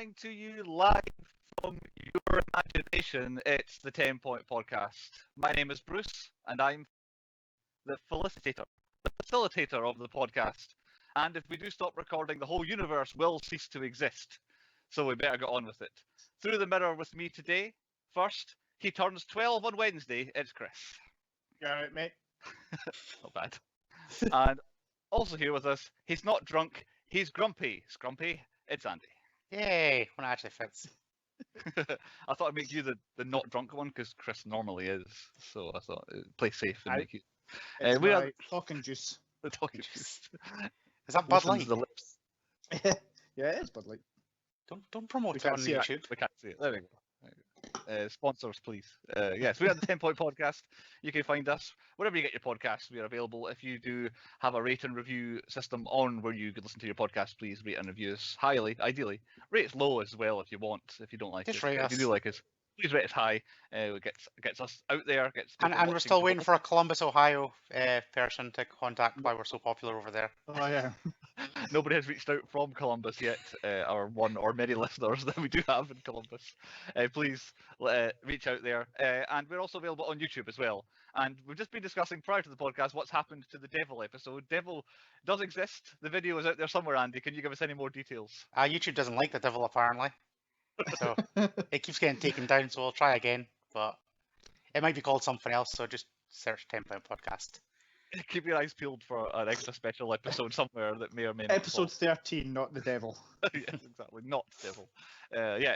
coming to you live from your imagination. It's the 10-Point Podcast. My name is Bruce, and I'm the facilitator of the podcast. And if we do stop recording, the whole universe will cease to exist. So we better get on with it. Through the mirror with me today, first, he turns 12 on Wednesday, it's Chris. You alright, mate? Not bad. And also here with us, he's not drunk, he's grumpy. Scrumpy, it's Andy. Yay, when it actually fits. I thought I'd make you the not drunk one, because Chris normally is. So I thought, play safe and make you... We are talking juice. The talking juice. Is that Bud Light? The lips. Yeah, it is Bud Light. Don't promote it can't on see it. YouTube. We can't see it. There we go. Sponsors, please. Yes, we are the 10-Point Podcast. You can find us wherever you get your podcasts. We are available. If you do have a rate and review system on where you can listen to your podcast, please rate and review us highly, ideally. Rate us low as well if you want, if you don't like Just us. rate If us. you do like us, please rate us high. It gets us out there. And we're still waiting for a Columbus, Ohio person to contact why we're so popular over there. Oh, yeah. Nobody has reached out from Columbus yet, our one or many listeners that we do have in Columbus. Please reach out there. And we're also available on YouTube as well. And we've just been discussing prior to the podcast what's happened to the Devil episode. Devil does exist. The video is out there somewhere, Andy. Can you give us any more details? YouTube doesn't like the devil, apparently. So it keeps getting taken down, so we'll try again. But it might be called something else, so just search 10-Point Podcast. Keep your eyes peeled for an extra special episode somewhere that may or may not. Episode 13, not the devil. Yes, exactly. Not Devil.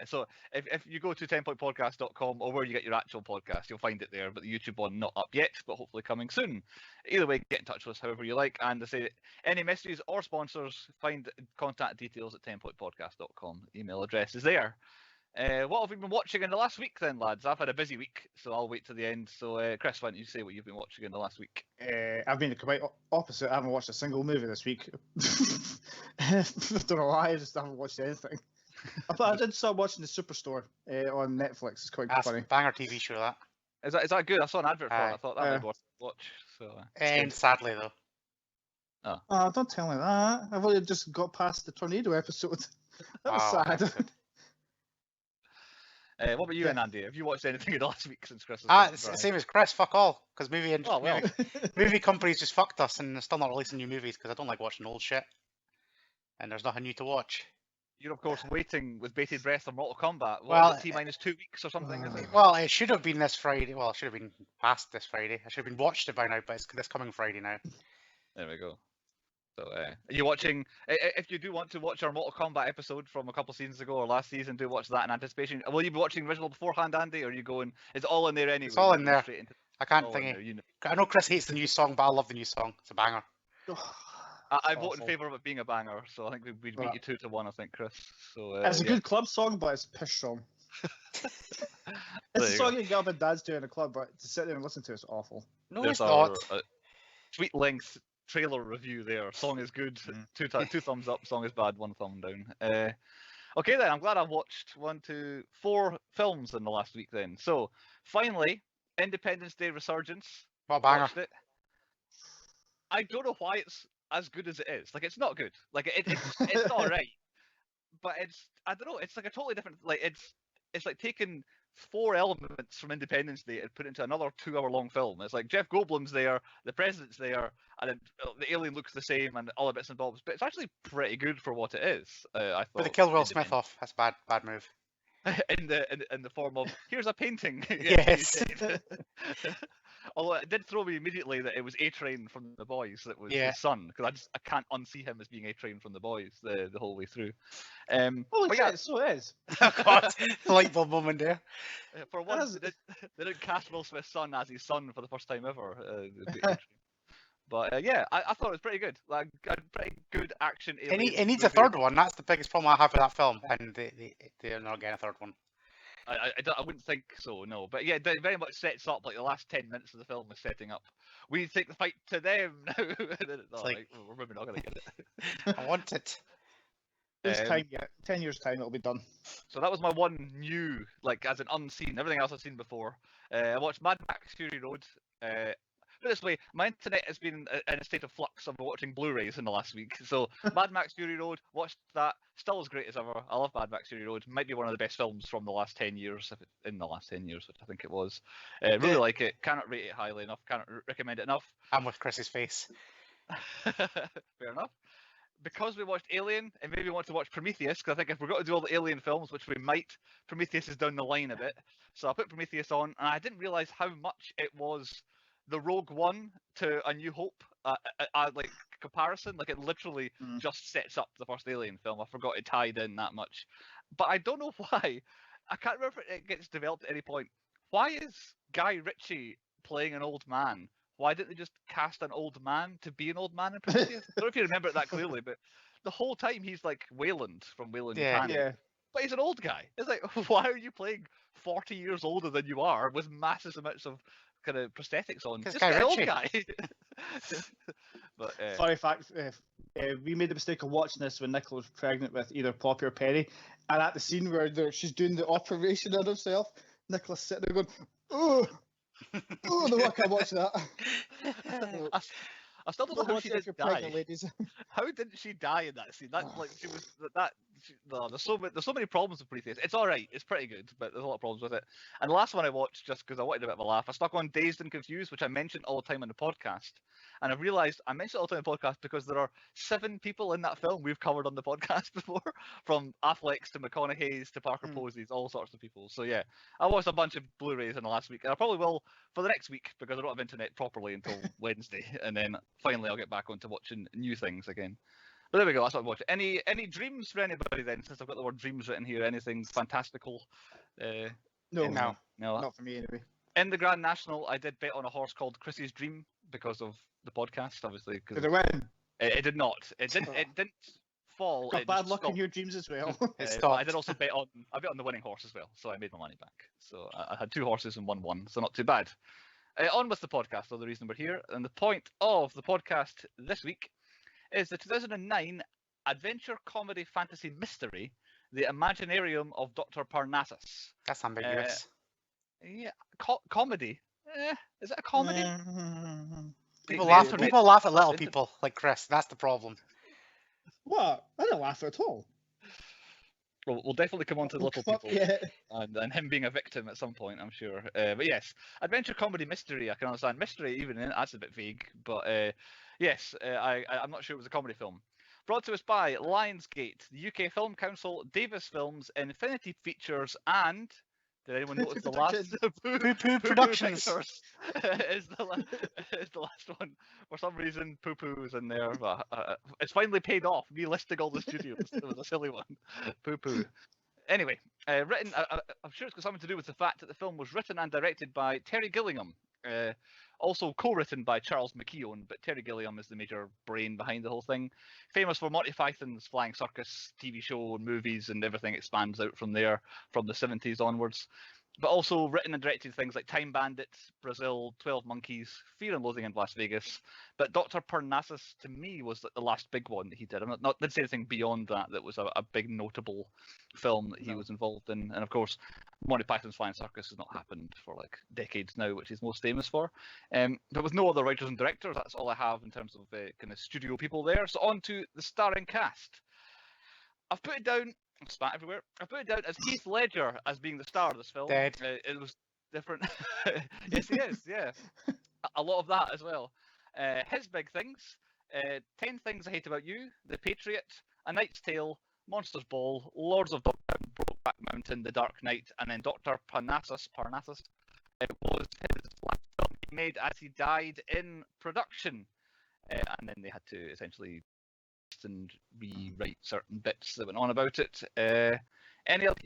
So if you go to 10pointpodcast.com or where you get your actual podcast, you'll find it there, but the YouTube one not up yet, but hopefully coming soon. Either way, get in touch with us however you like. And to say any messages or sponsors, find contact details at 10pointpodcast.com. Email address is there. What have we been watching in the last week then, lads? I've had a busy week, so I'll wait to the end. So, Chris, why don't you say what you've been watching in the last week? I've been the complete opposite. I haven't watched a single movie this week. I don't know why, I just haven't watched anything. I did start watching The Superstore on Netflix. It's quite funny. Banger TV show, that. Is that good? I saw an advert for it. I Aye. thought that would be worth a watch. So, And sadly, though. Oh, don't tell me that. I've only just got past the tornado episode. That was sad. episode. What about you, Andy? Have you watched anything in the last week since Christmas? It's the same as Chris, fuck all. Because movie companies just fucked us and they're still not releasing new movies because I don't like watching old shit. And there's nothing new to watch. You're, of course, waiting with bated breath for Mortal Kombat. Well, T-minus 2 weeks or something, is it? Well, it should have been this Friday. Well, it should have been past this Friday. I should have been watched it by now, but it's this coming Friday now. There we go. So, are you watching? If you do want to watch our Mortal Kombat episode from a couple of seasons ago or last season, do watch that in anticipation. Will you be watching the original beforehand, Andy, or are you going? It's all in there anyway. It's all in there. I can't all think in it. there, you know. I know Chris hates the new song, but I love the new song. It's a banger. I vote in favour of it being a banger, so I think we'd beat you 2-1. I think, Chris. So It's a good club song, but it's a piss song. It's a song you get up and dance to in a club, but to sit there and listen to it's awful. No, There's it's not. Sweet length trailer review there. Song is good. Two thumbs up. Song is bad. 1 thumb down. Okay then. I'm glad I've watched 4 films in the last week then. So finally, Independence Day Resurgence. What a banger. Watched it. I don't know why it's as good as it is. Like, it's not good. Like, it's all right. But I don't know. It's like a totally different. Like, it's like taking 4 elements from Independence Day and put it into another 2-hour-long film. It's like Jeff Goldblum's there, the president's there, and then the alien looks the same, and all the bits and bobs. But it's actually pretty good for what it is. I thought. But they killed Will Smith off. That's a bad move. in the form of here's a painting. Yes. Although it did throw me immediately that it was A-Train from The Boys that was his son, because I can't unsee him as being A-Train from The Boys the whole way through. Holy shit, so it is. Oh God, light bulb moment there. For once, they didn't cast Will Smith's son as his son for the first time ever. But yeah, I thought it was pretty good. Like a pretty good action. It needs a third one. That's the biggest problem I have with that film, and they're not getting a third one. I wouldn't think so, no. But yeah, it very much sets up, like the last 10 minutes of the film is setting up. We take the fight to them now. We're maybe not going to get it. I want it. There's time yet. 10 years' time, it'll be done. So that was my one new, like, as an unseen. Everything else I've seen before. I watched Mad Max Fury Road. Put it this way, my internet has been in a state of flux of watching Blu-rays in the last week. So Mad Max Fury Road, watched that, still as great as ever. I love Mad Max Fury Road. Might be one of the best films from the last 10 years, in the last 10 years, which I think it was. Really like it. Cannot rate it highly enough. Cannot recommend it enough. I'm with Chris's face. Fair enough. Because we watched Alien, and maybe we want to watch Prometheus, because I think if we're going to do all the Alien films, which we might, Prometheus is down the line a bit. So I put Prometheus on, and I didn't realise how much it was the Rogue One to A New Hope, like comparison. Like it literally just sets up the first Alien film. I forgot it tied in that much, but I don't know why. I can't remember if it gets developed at any point. Why is Guy Ritchie playing an old man? Why didn't they just cast an old man to be an old man in Prometheus? I don't know if you remember it that clearly, but the whole time he's like Wayland from Wayland Yutani. Yeah. But he's an old guy. It's like, why are you playing 40 years older than you are with massive amounts of kind of prosthetics on? Just Guy get an old Ritchie. guy. But Funny fact, we made the mistake of watching this when Nicola was pregnant with either Poppy or Penny, and at the scene where she's doing the operation on herself, Nicola's sitting there going, oh, no, I can't watch that. I still don't know how she Watch it if did you're die. pregnant, ladies. How didn't she die in that scene? That like she was that. No, there's so many problems with Prometheus. It's all right. It's pretty good, but there's a lot of problems with it. And the last one I watched, just because I wanted a bit of a laugh, I stuck on Dazed and Confused, which I mentioned all the time on the podcast. And I realised I mentioned it all the time on the podcast because there are 7 people in that film we've covered on the podcast before, from Afflecks to McConaughey's to Parker Posey's, all sorts of people. So yeah, I watched a bunch of Blu-rays in the last week, and I probably will for the next week because I don't have internet properly until Wednesday, and then finally I'll get back onto watching new things again. But there we go, that's what I'm watching. Any dreams for anybody then, since I've got the word dreams written here? Anything fantastical? No, No. not for me anyway. In the Grand National, I did bet on a horse called Chrissy's Dream because of the podcast, obviously. Did it win? It did not. It didn't fall. Got it bad just luck in stopped. your dreams as well. It But I stopped. did also bet on the winning horse as well, so I made my money back. So I had 2 horses and won, so not too bad. On with the podcast, though, the reason we're here. And the point of the podcast this week is the 2009 adventure comedy fantasy mystery, The Imaginarium of Doctor Parnassus. That's ambiguous. Yeah, comedy. Is it a comedy? People The laugh. internet- People laugh at little people like Chris. That's the problem. What? I didn't laugh at all. We'll definitely come on to the little Fuck people. yeah. And him being a victim at some point, I'm sure. But yes, adventure comedy mystery, I can understand. Mystery, even that's a bit vague. But yes, I'm not sure it was a comedy film. Brought to us by Lionsgate, the UK Film Council, Davis Films, Infinity Features, and did anyone notice the last Poo Poo Productions. Pictures is the last one. For some reason, Poo Poo is in there. But, it's finally paid off. Me listing all the studios. It was a silly one. Poo Poo. Anyway, written. I'm sure it's got something to do with the fact that the film was written and directed by Terry Gilliam. Also co-written by Charles McKeown, but Terry Gilliam is the major brain behind the whole thing. Famous for Monty Python's Flying Circus TV show and movies, and everything expands out from there, from the 70s onwards. But also written and directed things like Time Bandits, Brazil, 12 Monkeys, Fear and Loathing in Las Vegas. But Dr. Parnassus, to me, was the last big one that he did. I'm not didn't say anything beyond that was a big notable film that he was involved in. And of course, Monty Python's Flying Circus has not happened for like decades now, which he's most famous for. But with no other writers and directors, that's all I have in terms of kind of studio people there. So on to the starring cast. I've put it down. Spat everywhere. I put it down as Heath Ledger as being the star of this film. Dead. It was different. Yes, he is. Yeah, a lot of that as well. His big things: 10 Things I Hate About You, The Patriot, A Knight's Tale, Monsters Ball, Lords of Dogtown, Brokeback Mountain, The Dark Knight, and then Dr. Parnassus. It was his last film he made as he died in production, and then they had to essentially and rewrite certain bits that went on about it. Any other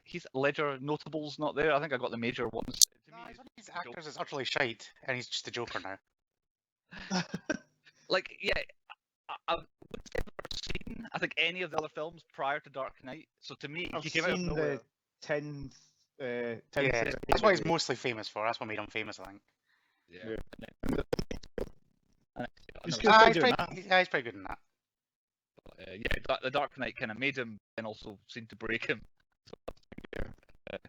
Heath Ledger notables not there? I think I got the major ones. To me, He's one of these actors that's utterly shite, and he's just a Joker now. like, yeah, I've never seen, I think, any of the other films prior to Dark Knight. So to me, I've he came out of seen nowhere. the 10 Yeah, things that's what he's mostly famous for. That's what made him famous, I think. Yeah. He's No, good. Ah, at he's doing pretty, that. yeah, he's pretty good in that. yeah, the Dark Knight kind of made him and also seemed to break him. So, but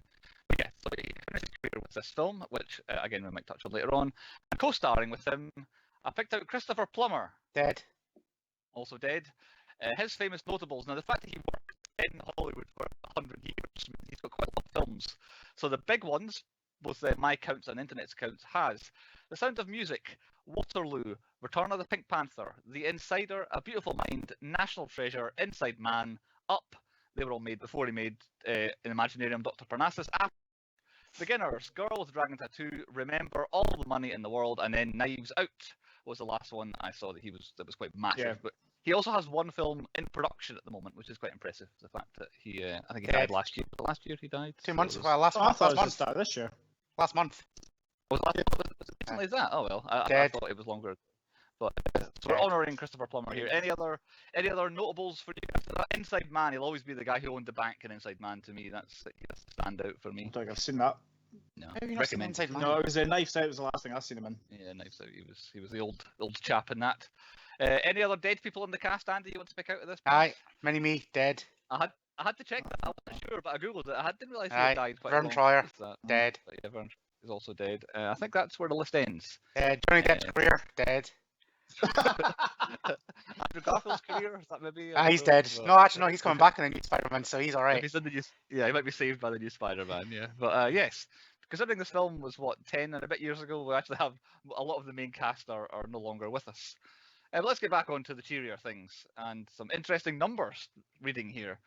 yeah, so he finished his career with this film, which again we might touch on later on. And co-starring with him, I picked out Christopher Plummer, Dead. also dead. His famous notables. Now, the fact that he worked in Hollywood for 100 years, means he's got quite a lot of films. So the big ones, both my counts and internet's counts, has The Sound of Music, Waterloo, Return of the Pink Panther, The Insider, A Beautiful Mind, National Treasure, Inside Man, Up. They were all made before he made Imaginarium of Doctor Parnassus. Beginners, Girl with Dragon Tattoo, Remember, All the Money in the World, and then Knives Out was the last one I saw that was quite massive. Yeah. But he also has one film in production at the moment, which is quite impressive. The fact that he, I think he died last year. Last year he died. 2 so months. it was- Well, last I month. thought Last it was the month. start of this year. Last month. was it recently as that? Oh well, I Dead. thought it was longer. But so we're Dead. honouring Christopher Plummer here. Any other notables for you guys? Inside Man, he'll always be the guy who owned the bank in Inside Man to me. That's a standout for I me. don't think I've seen that. No, How have you not seen recommend. Inside Man? No, it was Knives Out was the last thing I've seen him in. Yeah, Knives Out. He was the old chap in that. Any other dead people in the cast, Andy? You want to pick out of this? please? Aye. Mini-Me. Dead. I had to check that. I wasn't sure, but I googled it. I didn't realise he Aye. had died quite Vern long Troyer. after that. Dead. But yeah, Vern is also dead. I think that's where the list ends. Johnny Depp's career. Dead. Andrew Garfield's career, is that maybe? Ah, I he's don't know, dead. but- No, actually, no, he's coming back in the new Spider-Man, so he's If alright. he's in the new, yeah, he might be saved by the new Spider-Man. Yeah, but yes, considering this film was what 10 and a bit years ago, we actually have a lot of the main cast are no longer with us. But let's get back onto the cheerier things and some interesting numbers reading here.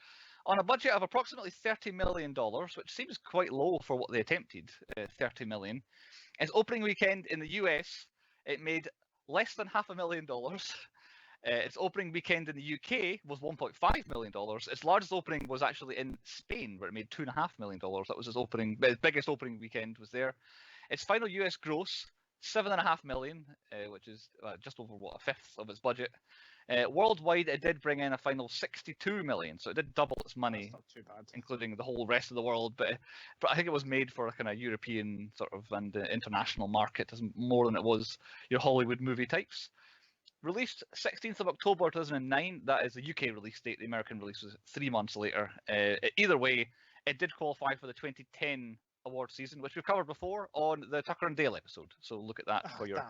On a budget of approximately $30 million, which seems quite low for what they attempted, $30 million, its opening weekend in the US, it made less than $500,000. Its opening weekend in the UK was $1.5 million. Its largest opening was actually in Spain, where it made $2.5 million. That was its biggest opening weekend was there. Its final US gross, $7.5 million, which is just over a fifth of its budget. Worldwide, it did bring in a final $62 million, so it did double its money, That's not too bad. including the whole rest of the world. But I think it was made for a kind of European sort of and international market, more than it was your Hollywood movie types. Released 16th of October 2009. That is the UK release date. The American release was 3 months later. Either way, it did qualify for the 2010 award season, which we've covered before on the Tucker and Dale episode. So look at that for your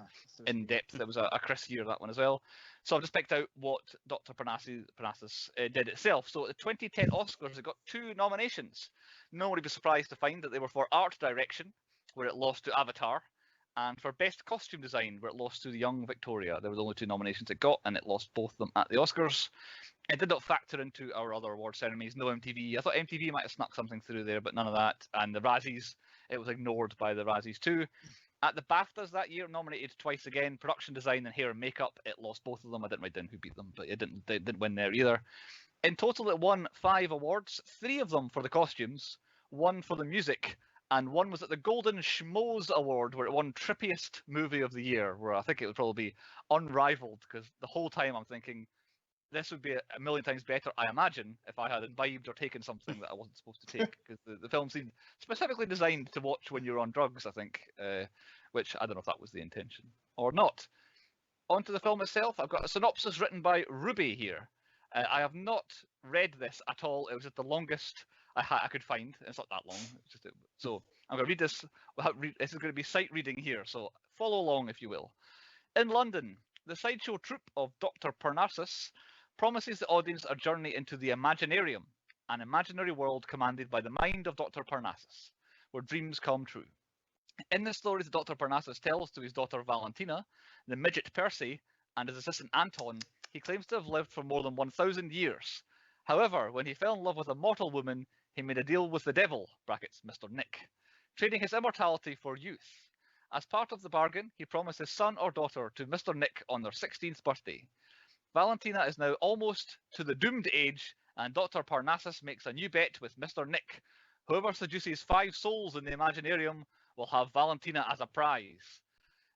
in-depth. It was a Chris year, that one as well. So I've just picked out what Dr. Parnassus did itself. So at the 2010 Oscars, it got 2 nominations. No one would be surprised to find that they were for art direction, where it lost to Avatar, and for best costume design, where it lost to The Young Victoria. There were the only 2 nominations it got, and it lost both of them at the Oscars. It did not factor into our other award ceremonies. No MTV. I thought MTV might have snuck something through there, but none of that. And the Razzies, it was ignored by the Razzies too. At the BAFTAs that year, nominated twice again. Production design and hair and makeup, it lost both of them. I didn't write down who beat them, but it didn't win there either. In total, it won 5 awards, 3 of them for the costumes, 1 for the music, and 1 was at the Golden Schmoes Award, where it won Trippiest Movie of the Year, where I think it would probably be unrivaled, because the whole time I'm thinking, this would be a million times better, I imagine, if I had imbibed or taken something that I wasn't supposed to take, because the film seemed specifically designed to watch when you're on drugs, I think, which I don't know if that was the intention or not. Onto the film itself, I've got a synopsis written by Ruby here. I have not read this at all. It was just the longest I could find. It's not that long. So I'm going to read this. This is going to be sight reading here, so follow along if you will. In London, the sideshow troupe of Dr. Parnassus promises the audience a journey into the Imaginarium, an imaginary world commanded by the mind of Dr. Parnassus, where dreams come true. In the stories Dr. Parnassus tells to his daughter Valentina, the midget Percy, and his assistant Anton, he claims to have lived for more than 1,000 years. However, when he fell in love with a mortal woman, he made a deal with the devil, brackets Mr. Nick, trading his immortality for youth. As part of the bargain, he promised his son or daughter to Mr. Nick on their 16th birthday. Valentina is now almost to the doomed age, and Dr. Parnassus makes a new bet with Mr. Nick. Whoever seduces 5 souls in the Imaginarium will have Valentina as a prize.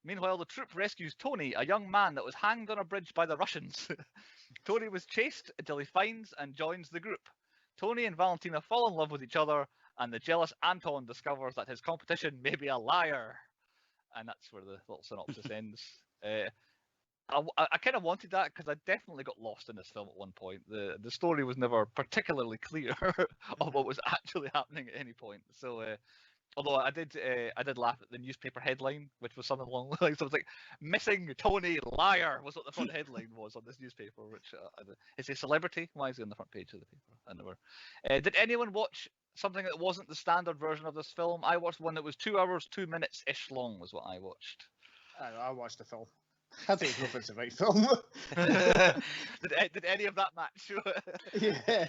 Meanwhile, the troupe rescues Tony, a young man that was hanged on a bridge by the Russians. Tony was chased until he finds and joins the group. Tony and Valentina fall in love with each other, and the jealous Anton discovers that his competition may be a liar. And that's where the little synopsis ends. I kind of wanted that because I definitely got lost in this film at one point. The story was never particularly clear of what was actually happening at any point. So Although I did laugh at the newspaper headline, which was something along the lines. So it was like, "Missing Tony Liar" was what the front headline was on this newspaper. Which is a celebrity. Why is he on the front page of the paper? I never. Did anyone watch something that wasn't the standard version of this film? I watched one that was 2 hours 2 minutes ish long. Was what I watched. I watched the film. I don't know if it's the right film. Did any of that match? Yeah.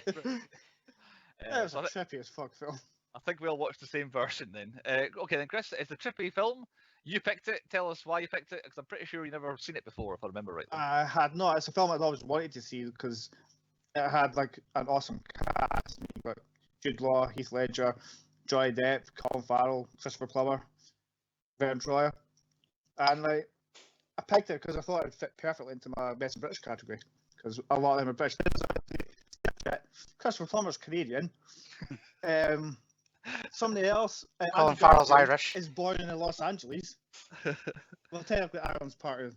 That was So a trippy as fuck film. I think we all watched the same version then. Okay, then Chris, it's a trippy film. You picked it. Tell us why you picked it, because I'm pretty sure you never seen it before, if I remember right. I had not. It's a film I'd always wanted to see because it had like an awesome cast. You've got Jude Law, Heath Ledger, Johnny Depp, Colin Farrell, Christopher Plummer, Vern Troyer, and like I picked it because I thought it would fit perfectly into my Best in British category because a lot of them are British. Christopher Plummer's Canadian. Somebody else. Colin Farrell's Irish. Is born in Los Angeles. Well, technically, Ireland's part of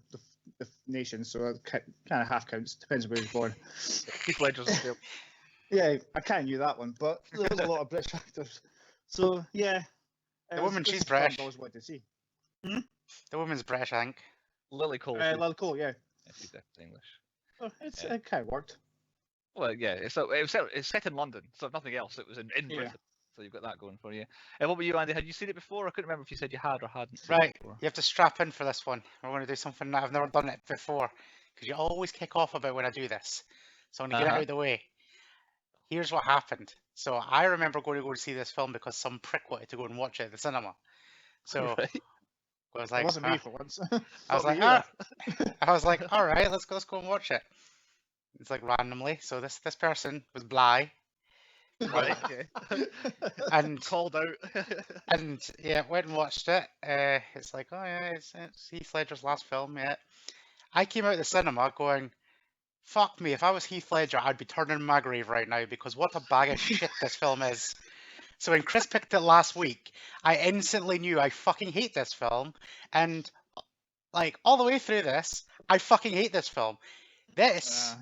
the nation, so it kind of half counts. Depends where he's born. Heath Ledger's a film. Yeah, I kind of knew that one, but there's a lot of British actors. So yeah, The woman, she's this is what I British. always wanted to see. The woman's British, I think. Lily Cole. Lily Cole, yeah. She's definitely English. Oh, it kind of worked. Well, yeah. It's set in London, so if nothing else, it was in Yeah. Britain. So you've got that going for you. And what about you, Andy? Had you seen it before? I couldn't remember if you said you had or hadn't. Seen Right, it before. you have to strap in for this one. We're going to do something that I've never done it before, because you always kick off about when I do this. So I'm going to get it out of the way. Here's what happened. So I remember going to see this film because some prick wanted to go and watch it at the cinema. So Right. I was It like, wasn't me for once. I was like, all right, let's go and watch it. It's like randomly. So this person was Bly, Right. Okay. and Called out. and yeah, went and watched it. It's like, oh yeah, it's Heath Ledger's last film. Yeah, I came out of the cinema going, fuck me, if I was Heath Ledger, I'd be turning in my grave right now because what a bag of shit this film is. So when Chris picked it last week, I instantly knew I fucking hate this film, and like all the way through this, I fucking hate this film. This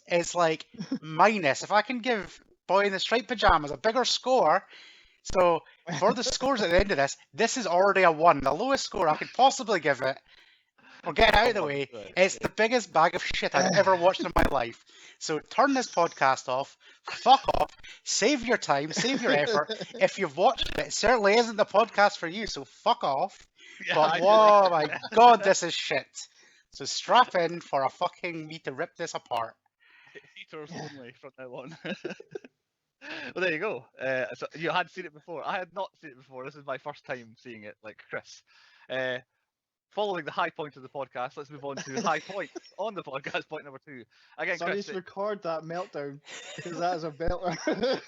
is like minus. If I can give Boy in the Striped Pajamas a bigger score, so for the scores at the end of this is already a 1, the lowest score I could possibly give it. We're getting out of the way. It's the biggest bag of shit I've ever watched in my life. So turn this podcast off, fuck off, save your time, save your effort. If you've watched it, it certainly isn't the podcast for you, so fuck off. But oh my god, this is shit. So strap in for a fucking me to rip this apart. Heaters only from now on. Well, there you go. So you had seen it before. I had not seen it before. This is my first time seeing it, like Chris. Following the high point of the podcast, let's move on to high points on the podcast. Point number 2. Again, Somebody Chris, should record that meltdown because that is a belter.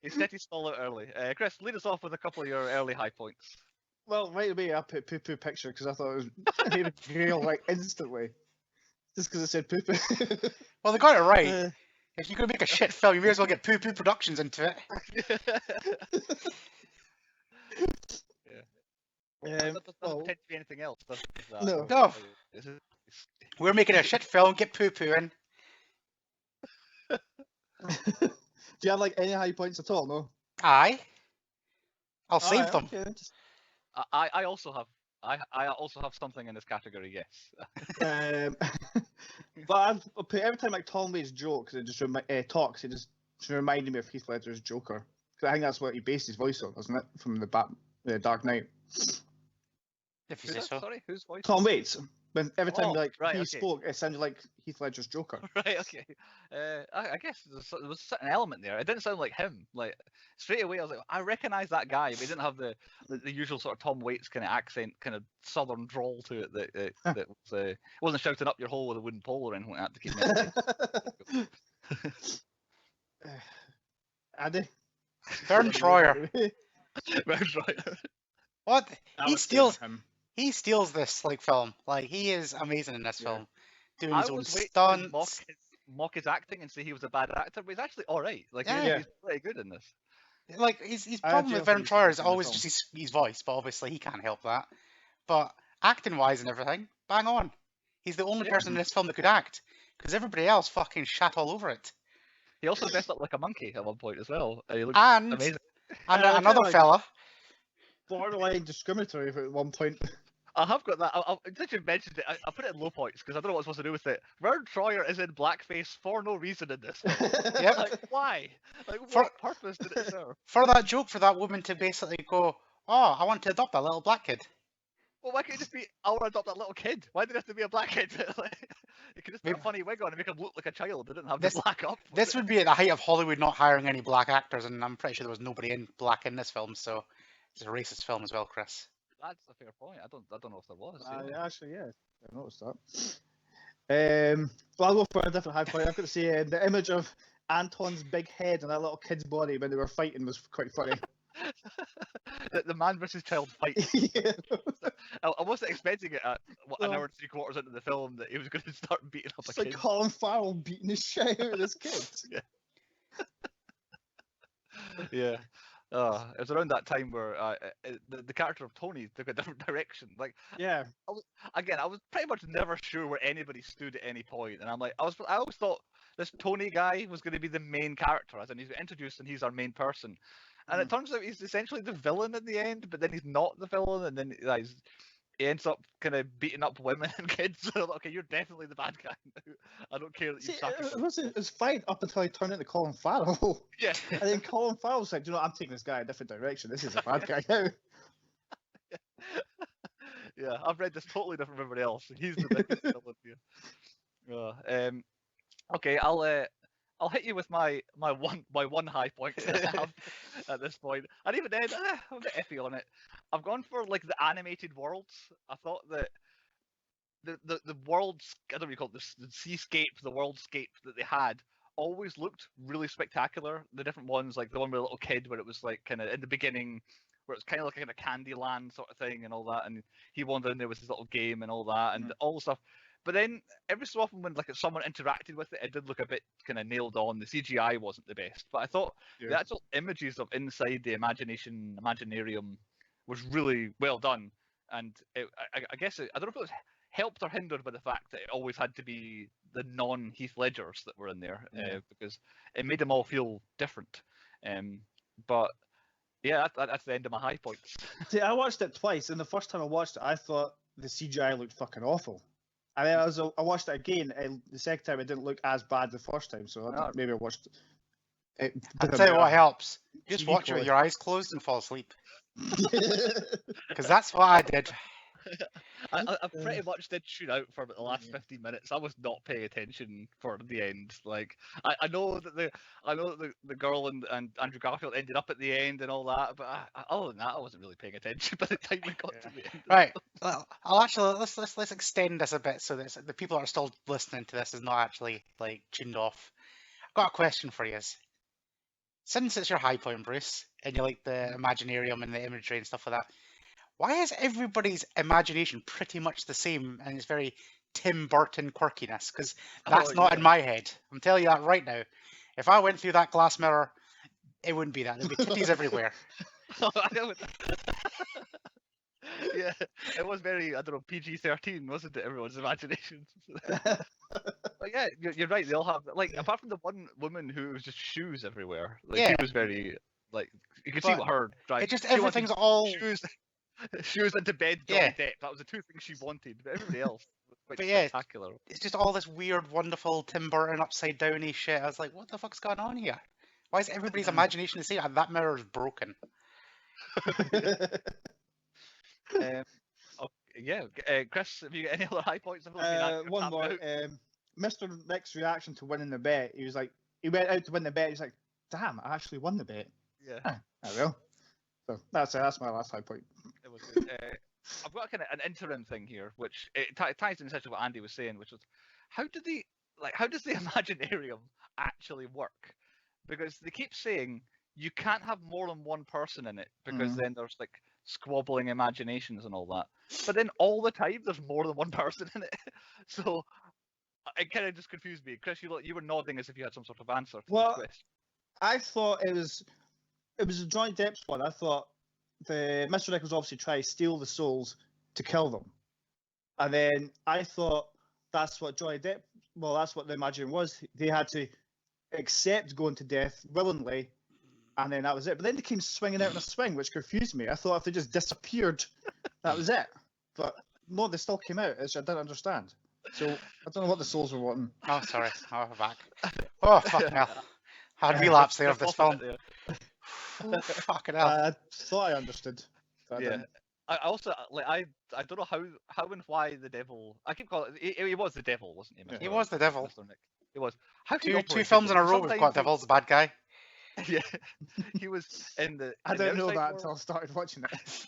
he set his stall out early. Chris, lead us off with a couple of your early high points. Well, right away I put poo poo picture because I thought it was real like instantly, just because it said poo poo. Well, they got it right. If you're going to make a shit film, you may as well get Poo Poo Productions into it. That doesn't pretend to be anything else, does that? No. No. We're making a shit film, get Poo Poo in. Do you have like any high points at all? No. Aye. I'll save Alright, them. okay. I also have something in this category. Yes. But I've put every time like Tom Waits jokes, it just talks. It just reminded me of Heath Ledger's Joker. 'Cause I think that's what he based his voice on, wasn't it? From the Dark Knight. If you say so. Sorry, whose voice? Tom Waits. When every time he right, spoke, it sounded like Heath Ledger's Joker. Right, okay. I guess there was an element there. It didn't sound like him. Like straight away, I was like, I recognise that guy, but he didn't have the usual sort of Tom Waits kind of accent, kind of southern drawl to it. That was, it wasn't shouting up your hole with a wooden pole or anything like that to keep me entertained. Andy? Vern Troyer. Right. What? I He was steals. him. He steals this like film. Like he is amazing in this Yeah. film, doing I his own was waiting to stunts. mock his acting and say he was a bad actor, but he's actually all right. Like Yeah. he's pretty good in this. Like his I problem with actually Vern used to Troyer like is him in the always film. just his voice, but obviously he can't help that. But acting wise and everything, bang on. He's the only Yeah. person in this film that could act, because everybody else fucking shat all over it. He also dressed up like a monkey at one point as well. He looked And amazing. And I another kinda, like, fella. borderline discriminatory at one point. I have got that. Since you mentioned it, I put it in low points because I don't know what I'm supposed to do with it. Vern Troyer is in blackface for no reason in this film. Yep. Like, why? Like, For- what purpose did it serve? For that joke, for that woman to basically go, oh, I want to adopt a little black kid. Well, why can't it just be, I want to adopt that little kid? Why did it have to be a black kid? Like, you could just put a Maybe- funny wig on and make him look like a child. They didn't have to This- black up. This would be at the height of Hollywood not hiring any black actors, and I'm pretty sure there was nobody in black in this film, so it's a racist film as well, Chris. That's a fair point. I don't know if there was. Actually, yeah, I noticed that. But I'll go for a different high point. I've got to say the image of Anton's big head and that little kid's body when they were fighting was quite funny. The man versus child fight. Yeah. I wasn't expecting it at an Well- hour and 3/4 into the film that he was going to start beating up It's a like kid. Colin Farrell beating the shit out of this kid. Yeah. It was around that time where the character of Tony took a different direction. Like, Yeah. again, I was pretty much never sure where anybody stood at any point, and I always thought this Tony guy was going to be the main character, as in he's introduced and he's our main person, and it turns out he's essentially the villain at the end, but then he's not the villain, and then he ends up kind of beating up women and kids. So, okay, you're definitely the bad guy now. I don't care that you See, sacrificed. it was fine up until he turned into Colin Farrell. Yeah. And then Colin Farrell said, you know, I'm taking this guy a different direction. This is a bad guy now. Yeah, I've read this totally different from everybody else. He's the biggest villain here. Okay, I'll hit you with my one high point that I have at this point. And even then, I'm a bit iffy on it. I've gone for like the animated worlds. I thought that the worlds, I don't know what you call it, the seascape, the worldscape that they had always looked really spectacular. The different ones, like the one with a little kid where it was like kind of in the beginning where it was kind of like a candy land sort of thing and all that, and he wandered in there with his little game and all that and all the stuff. But then every so often when like someone interacted with it, it did look a bit kind of nailed on. The CGI wasn't the best, but I thought the actual images of inside the Imaginarium was really well done. And I guess I don't know if it was helped or hindered by the fact that it always had to be the non-Heath Ledgers that were in there, because it made them all feel different. But yeah, that's the end of my high points. See, I watched it twice, and the first time I watched it, I thought the CGI looked fucking awful. And then I watched it again, and the second time it didn't look as bad the first time, so maybe I watched it. I'll tell you what helps. Just watch it with quality. your eyes closed and fall asleep. Because that's what I did. I pretty much did tune out for about the last 15 minutes. I was not paying attention for the end. Like I know that the girl and Andrew Garfield ended up at the end and all that, but other than that, I wasn't really paying attention by the time we got to the end. Right. Well, I'll actually let's extend this a bit so that the people that are still listening to this is not actually like tuned off. I've got a question for you. Since it's your high point, Bruce, and you like the Imaginarium and the imagery and stuff like that, why is everybody's imagination pretty much the same and it's very Tim Burton quirkiness? Because that's not in my head. I'm telling you that right now. If I went through that glass mirror, it wouldn't be that. There'd be titties everywhere. Yeah, it was very, I don't know, PG-13, wasn't it? Everyone's imagination. But yeah, you're right. They all have, like, apart from the one woman who was just shoes everywhere. Like, Yeah. she was very, like, you could see But what her drive. It just She wanted everything's all. shoes into bed, Johnny Yeah. Depp. That was the two things she wanted. But everybody else was quite But yeah, spectacular. It's just all this weird, wonderful Tim Burton upside downy shit. I was like, what the fuck's going on here? Why is everybody's imagination the same? And that mirror's broken. Chris, have you got any other high points? One more. Mr. Nick's reaction to winning the bet. He was like, he went out to win the bet. He's like, damn, I actually won the bet. Yeah. I will. So that's my last high point. It was good. I've got kind of an interim thing here, which it ties in such what Andy was saying, which was how does the Imaginarium actually work? Because they keep saying you can't have more than one person in it because then there's like squabbling imaginations and all that. But then all the time there's more than one person in it, so it kind of just confused me. Chris, you were nodding as if you had some sort of answer to this question. I thought it was a Johnny Depp's one. I thought the Mr. Nick was obviously trying to steal the souls to kill them, and then I thought that's what Johnny Depp. Well, that's what the Imaginarium was. They had to accept going to death willingly and then that was it. But then they came swinging out in a swing, which confused me. I thought if they just disappeared, that was it. But no, they still came out, which I didn't understand. So I don't know what the souls were wanting. Oh, sorry. Oh, we're back. Oh, fucking hell. I had relapse there of this film. Oh, fucking hell. I thought I understood. But I Yeah. didn't. I also like I don't know how and why the devil. I keep calling it. He was the devil, wasn't he? Yeah. He was the devil. Mr. Nick. He was. How can he Two operate films in a differently? row we've got Sometimes Devil's the bad guy. Yeah, he was in the. I in the didn't know outside that world. until I started watching it.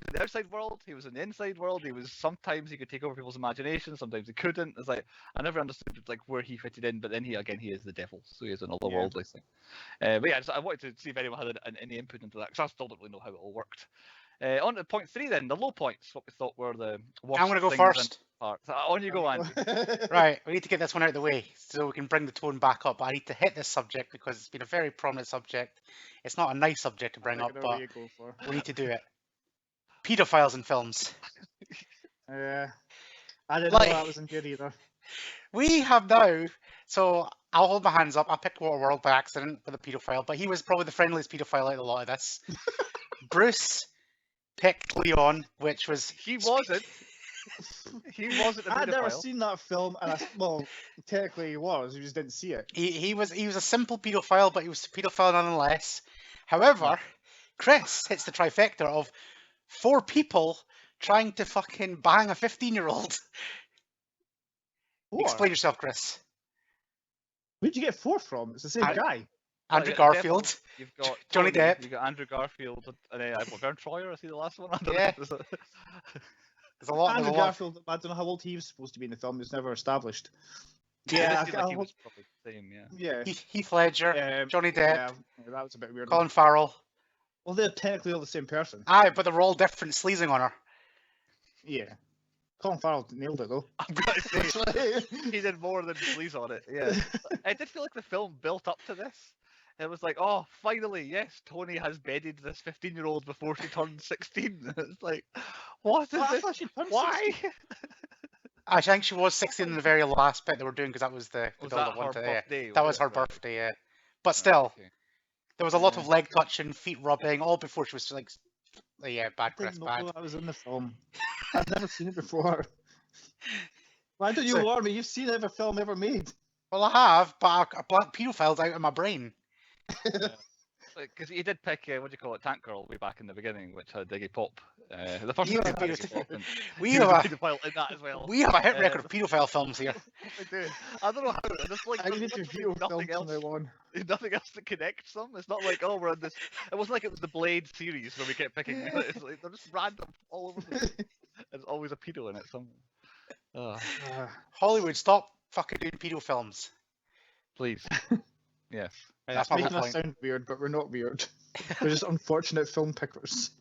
In the outside world, he was in the inside world. He was sometimes he could take over people's imagination, sometimes he couldn't. It's like I never understood like where he fitted in, but then he is the devil, so he is an otherworldly thing. But yeah, I wanted to see if anyone had any input into that because I still don't really know how it all worked. On to point 3 then, the low points, what we thought were the worst. I'm going to go things first. in parts. On you go, Andy. Right, we need to get this one out of the way so we can bring the tone back up. I need to hit this subject because it's been a very prominent subject. It's not a nice subject to bring up, but we need to do it. Pedophiles in films. I didn't Like- know that was in here either. We have now, so I'll hold my hands up. I picked Waterworld by accident with a paedophile, but he was probably the friendliest paedophile out of a lot of this. Bruce picked Leon, which was He wasn't. He wasn't a I'd never pedophile. seen that film, and well, technically he was. You just didn't see it. he was a simple paedophile, but he was a paedophile nonetheless. However, Chris hits the trifecta of 4 people trying to fucking bang a 15-year-old. Four? Explain yourself, Chris. Where'd you get 4 from? It's the same I- guy. Andrew Like, the devil, Garfield. You've got Johnny Tony, Depp. You've got Andrew Garfield, and then Vern Troyer. I see the last one. I don't Yeah. know. There's a lot. Andrew Garfield, I don't know how old he was supposed to be in the film. It was never established. It Yeah, seemed like he was probably the same. Yeah. yeah. Heath Ledger, Johnny Depp, Yeah, that was a bit weird. Colin Farrell. Well, they're technically all the same person. Aye, but they're all different sleazing on her. Yeah. Colin Farrell nailed it though. I'm gonna say he did more than sleaze on it. Yeah. I did feel like the film built up to this. It was like, oh, finally, yes, Tony has bedded this 15-year-old before she turned 16. It's like, what is Well, I this? thought she turned Why? 16. I think she was 16 in the very last bit they were doing because that was the Was build that up one her to, yeah. birthday? That was her Right. birthday, yeah. But still, Okay. there was a lot Yeah. of leg touching, feet rubbing, all before she was like, yeah, bad, I Chris, didn't bad. know that was in the film. I've never seen it before. Why don't you So- warn me? You've seen every film ever made. Well, I have, but a black pedophile's out of my brain. Because he did pick, what do you call it, Tank Girl way back in the beginning, which had Iggy Pop. The first You one have had a Iggy Pop, and We he was have a pedophile in that as well. we have a hit Uh, record of pedophile films here. I do. I don't know how. There's like I there's need to literally view films nothing from else. now on. There's nothing else that connects them. It's not like, oh, we're on this. It wasn't like it was the Blade series where we kept picking. It's like, they're just random all over the place. There's always a pedo in it somewhere. Oh, Hollywood, stop fucking doing pedo films. please. Yes. Right, that's my whole Making us point. sound weird, but we're not weird. We're just unfortunate film pickers.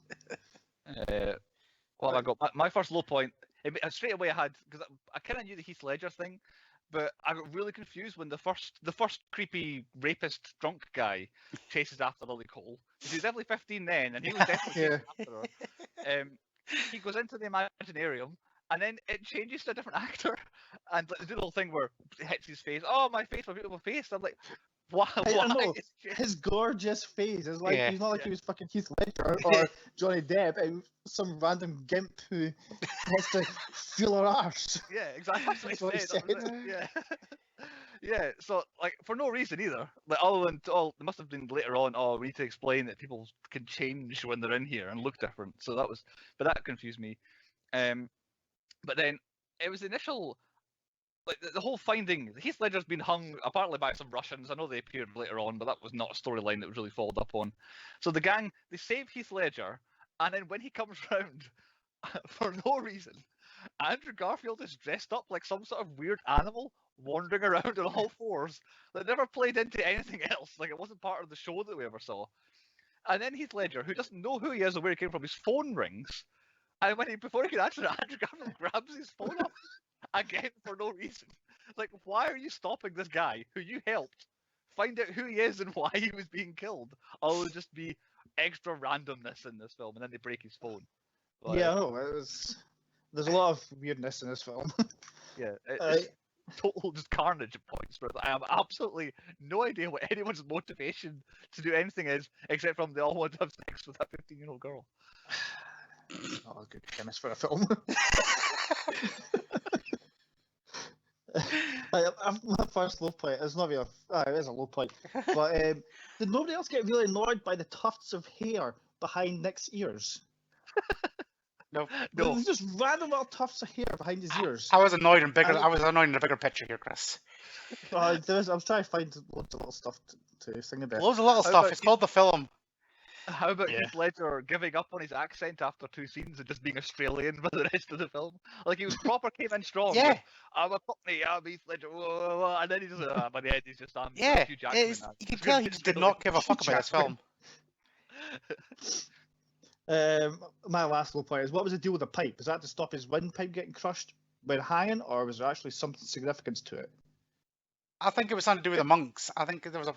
What have I got? My first low point. Straight away I had because I kind of knew the Heath Ledger thing, but I got really confused when the first creepy rapist drunk guy chases after Lily Cole. He was definitely 15 then, and he was definitely chasing after her. He goes into the Imaginarium, and then it changes to a different actor, and they do the whole thing where it hits his face. Oh, my face, my beautiful face. I'm like, why? I know. Why? His gorgeous face is like Yeah. he's not like Yeah. he was fucking Heath Ledger or Johnny Depp, and some random gimp who has to feel her arse. Yeah, exactly. That's That's what what I he said. That was said. it, yeah. Yeah. So like for no reason either. Like other than there must have been later on. Oh, we need to explain that people can change when they're in here and look different. So but that confused me. But then it was the initial. Like the whole finding, Heath Ledger's been hung apparently by some Russians. I know they appeared later on, but that was not a storyline that was really followed up on. So the gang, they save Heath Ledger, and then when he comes round, for no reason, Andrew Garfield is dressed up like some sort of weird animal, wandering around on all fours that never played into anything else. Like it wasn't part of the show that we ever saw. And then Heath Ledger, who doesn't know who he is or where he came from, his phone rings, and before he can answer it, Andrew Garfield grabs his phone up. Again, for no reason. Like, why are you stopping this guy who you helped find out who he is and why he was being killed? Other than just be extra randomness in this film, and then they break his phone. Like, Yeah, I know. There's a lot of weirdness in this film. yeah. Uh, total just carnage at points where I have absolutely no idea what anyone's motivation to do anything is, except from they all want to have sex with a 15-year-old girl. Not a good premise for a film. My first low point is not really it is a low point, but did nobody else get really annoyed by the tufts of hair behind Nick's ears? No. There's just random little tufts of hair behind his ears. I was annoyed in bigger. I was annoyed in a bigger picture here, Chris. I was trying to find loads of little stuff to sing about. Loads of little stuff. It's called the film. How about Yeah. Heath Ledger giving up on his accent after 2 scenes and just being Australian for the rest of the film? Like, he was proper, came in strong. Yeah. With, I'm a Cockney, I'm Heath Ledger, whoa, whoa, and then he just, by the end, he's just, Yeah. Hugh Jackman. You can tell he just did not give a fuck about this film. My last low point is, what was the deal with the pipe? Was that to stop his windpipe getting crushed when hanging, or was there actually some significance to it? I think it was something to do with the monks. I think there was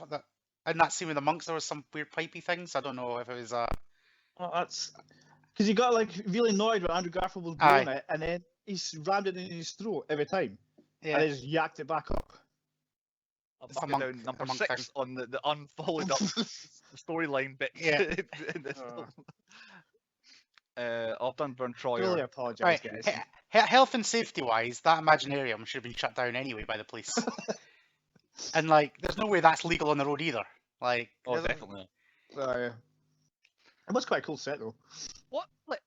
in that scene with the monks, there was some weird pipey things. I don't know if it was. Oh, that's because he got like really annoyed when Andrew Garfield was blowing it, and then he rammed it in his throat every time, Yeah. and he just yacked it back up. I'm It's a marking monk- down number a monk 6 thing. on the unfollowed up storyline bit Yeah. in this Oh. film. I've done Vern Troyer. Really apologise, Right. guys. Health and safety wise, that Imaginarium should have been shut down anyway by the police. And like, there's no way that's legal on the road either. Like, Oh, there's- definitely. Yeah. It was quite a cool set though. What? Like,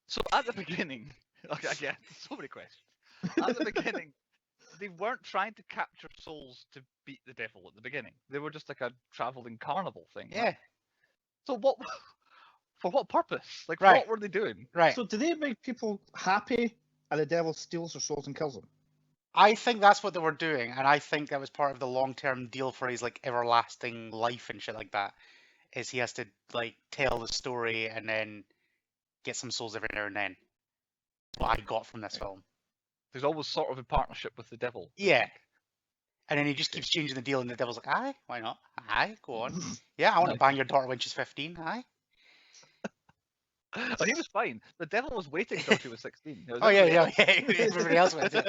so at the beginning, okay, again, so many questions. At the beginning, they weren't trying to capture souls to beat the devil at the beginning. They were just like a traveling carnival thing. Yeah. Right? So what? For what purpose? Like, Right. what were they doing? Right. So do they make people happy, and the devil steals their souls and kills them? I think that's what they were doing, and I think that was part of the long-term deal for his like everlasting life and shit like that. Is he has to like tell the story and then get some souls every now and then. That's what I got from this film. There's always sort of a partnership with the devil. Yeah. And then he just keeps changing the deal, and the devil's like, "Aye, why not? Aye, go on. Yeah, I want to bang your daughter when she's 15. Aye." Oh, he was fine. The devil was waiting until she was 16. It was Oh yeah, everybody yeah, yeah. Everybody else went. else.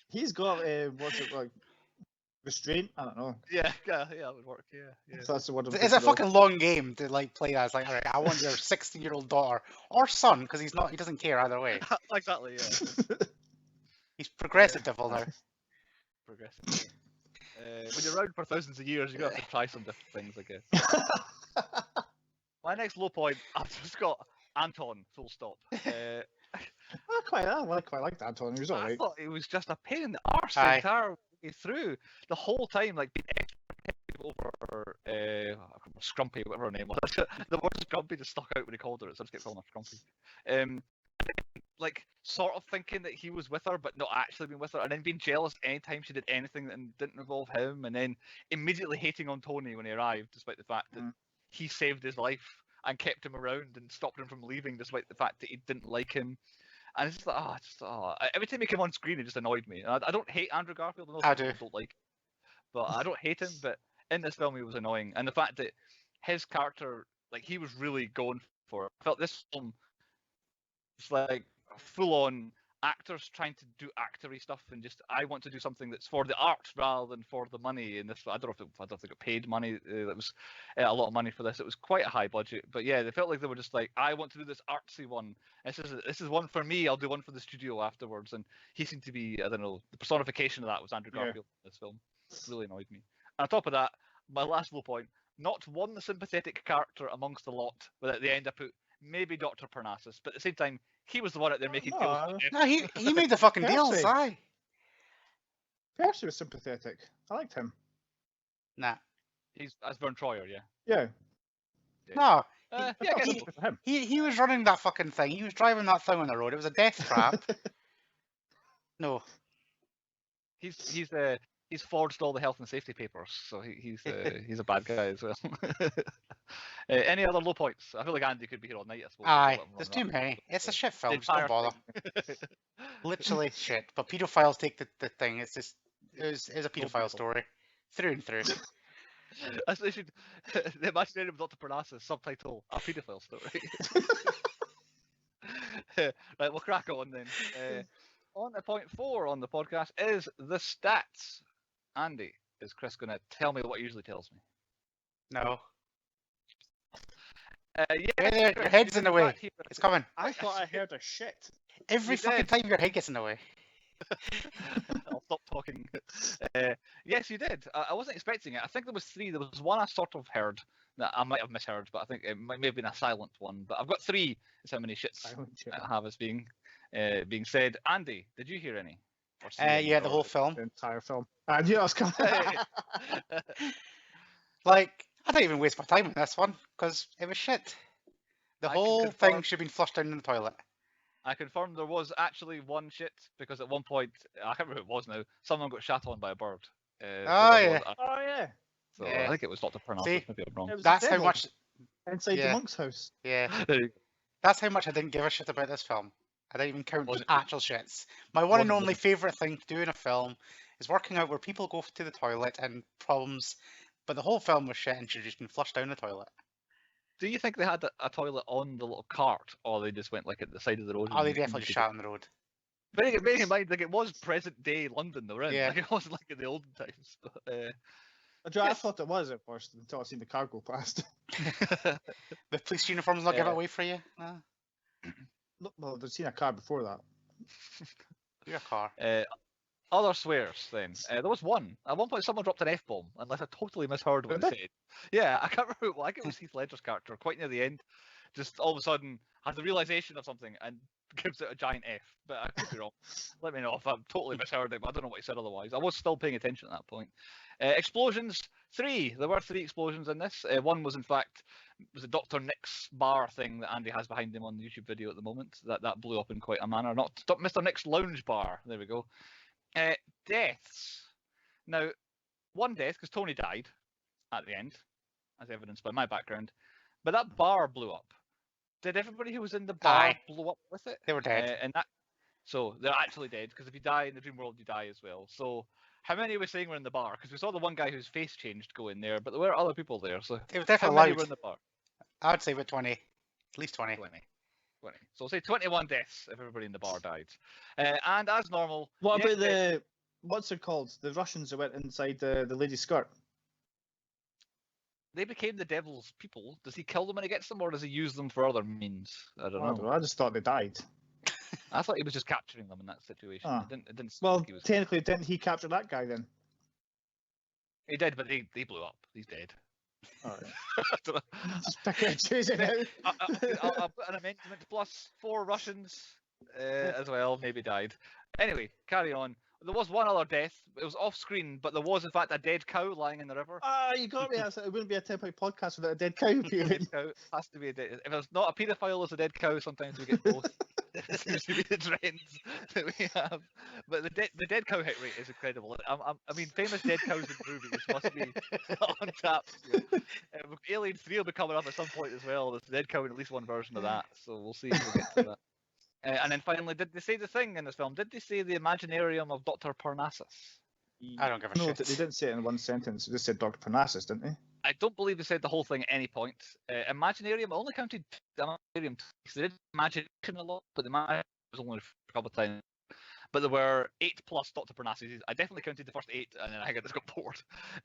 He's got what's it like? Restraint? I don't know. yeah, that would work. Yeah. If that's the word. I'm It's a thinking of. fucking long game to like play that. It's like, all right, I want your 16-year-old daughter or son, because he doesn't care either way. Exactly. Yeah. He's progressive devil now. Progressive. When you're around for thousands of years, you have to try some different things, I guess. My next low point, I've just got Anton. Full stop. I quite like Anton. He was I alright. thought it was just a pain in the arse the Aye. entire way through. The whole time, like being extra protective over I can't remember, Scrumpy, whatever her name was. The word Scrumpy just stuck out when he called her, so I just kept calling her Scrumpy. Like sort of thinking that he was with her, but not actually being with her, and then being jealous anytime she did anything that didn't involve him, and then immediately hating on Tony when he arrived, despite the fact that he saved his life and kept him around and stopped him from leaving, despite the fact that he didn't like him. And it's just like, every time he came on screen, it just annoyed me. And I don't hate Andrew Garfield. I know I some do. people don't like him, but I don't hate him. But in this film, he was annoying, and the fact that his character, like, he was really going for it. I felt this film was like full-on actors trying to do actory stuff, and just I want to do something that's for the art rather than for the money. And this, I don't know if they got paid money. That was a lot of money for this. It was quite a high budget, but yeah, they felt like they were just like, I want to do this artsy one. This is one for me. I'll do one for the studio afterwards. And he seemed to be, I don't know, the personification of that was Andrew Garfield in this film. It really annoyed me. And on top of that, my last low point: not one the sympathetic character amongst the lot. But at the end, I put maybe Dr. Parnassus, but at the same time, he was the one out there making deals. No, with them. No, he made the fucking deals. Percy. Aye. Percy was sympathetic. I liked him. Nah. He's as Vern Troyer, yeah. Yeah. No. Yeah, I I felt guess sorry for him. He was running that fucking thing. He was driving that thing on the road. It was a death trap. No. He's forged all the health and safety papers, so he's a bad guy as well. Any other low points? I feel like Andy could be here all night. I suppose. Aye. There's too many. It's a shit film. Just don't bother. Literally shit. But pedophiles take the thing. It's just it was a pedophile story through and through. They should, the Imaginarium of Doctor Parnassus, subtitle: A Paedophile Story. Right, we'll crack on then. On to point 4 on the podcast is the stats. Andy, is Chris going to tell me what he usually tells me? No. Yeah, Wait there, your head's in the way. It's coming. I thought I heard a shit. Every You fucking did. time your head gets in the way. I'll stop talking. Yes, you did. I wasn't expecting it. I think there was 3. There was one I sort of heard that I might have misheard, but I think it may have been a silent one. But I've got 3. Is how many shits Silent shit. I have as being said. Andy, did you hear any? Or see any, Yeah, the or- whole film. The entire film. I knew I was coming. Like, I didn't even waste my time on this one because it was shit. The I can whole confirm- thing should have been flushed down in the toilet. I confirmed there was actually one shit because at one point I can't remember who it was now. Someone got shat on by a bird. So Oh, there yeah. was Oh yeah. so Yeah. I think it was Dr. Parnassus. See? Maybe I'm wrong. It was That's the how devil much. inside Yeah. the monk's house. Yeah, There you that's how much I didn't give a shit about this film. I didn't even count Wasn't- actual shits. My one and wasn't only good. favorite thing to do in a film is working out where people go to the toilet and problems. But the whole film was shit and should have just been flushed down the toilet. Do you think they had a toilet on the little cart, or they just went like at the side of the road? Oh, they and definitely just used shat on the road. Bearing in mind, like it was present day London they were in. Yeah. Like it wasn't like in the olden times. But, I Yes. thought it was at first until I seen the car go past. The police uniforms not give it Yeah. away for you? No, Look, well, I'd seen a car before that. you're a car. Other swears then. There was one. At one point, someone dropped an F bomb, unless I totally misheard what Did it said. Yeah, I can't remember. Who it was. I think it was Heath Ledger's character. Quite near the end, just all of a sudden has the realization of something and gives it a giant F. But I could be wrong. Let me know if I've totally misheard it. But I don't know what he said otherwise. I was still paying attention at that point. Explosions 3. There were 3 explosions in this. One was in fact was a Dr. Nick's bar thing that Andy has behind him on the YouTube video at the moment. That blew up in quite a manner. Not Mr. Nick's lounge bar. There we go. Deaths. Now, one death because Tony died at the end, as evidenced by my background. But that bar blew up. Did everybody who was in the bar Aye. blow up with it? They were dead. And that, so they're actually dead because if you die in the dream world, you die as well. So how many were saying were in the bar? Because we saw the one guy whose face changed go in there, but there were other people there. So They were how definitely many were loud. in the bar? I would say about 20. At least 20. 20. So we'll say 21 deaths if everybody in the bar died. And as normal. What yes, about the what's it called? The Russians that went inside the lady's skirt. they became the devil's people. Does he kill them when he gets them, or does he use them for other means? I don't I know. don't know. I just thought they died. I thought he was just capturing them in that situation. Ah. It didn't seem Well, like he was. technically, didn't he capture that guy then? He did, but they blew up. He's dead. All right. I don't know. Just pick and choose it out. I'll put an amendment plus 4 Russians as well, maybe died. Anyway, carry on. There was one other death. It was off screen, but there was in fact a dead cow lying in the river. Ah, you got me. It wouldn't be a 10-point podcast without a dead cow appearing. Dead cow has to be a dead. If it's not a paedophile, it's a dead cow. Sometimes we get both. It seems to be the trends that we have. But the dead cow hit rate is incredible. I mean, famous dead cows in movies must be on tap. Alien 3 will be coming up at some point as well. There's a dead cow in at least one version of that. So we'll see if we get to that. And then finally, did they say the thing in this film? Did they say the Imaginarium of Doctor Parnassus? I don't give a No, shit. they didn't say it in one sentence. They just said Dr. Parnassus, didn't they? I don't believe they said the whole thing at any point. Imaginarium only counted the Imaginarium twice. They did imagination a lot, but the Imaginarium was only a couple of times. But there were 8 plus Dr. Parnassus. I definitely counted the first 8, and then I think I just got bored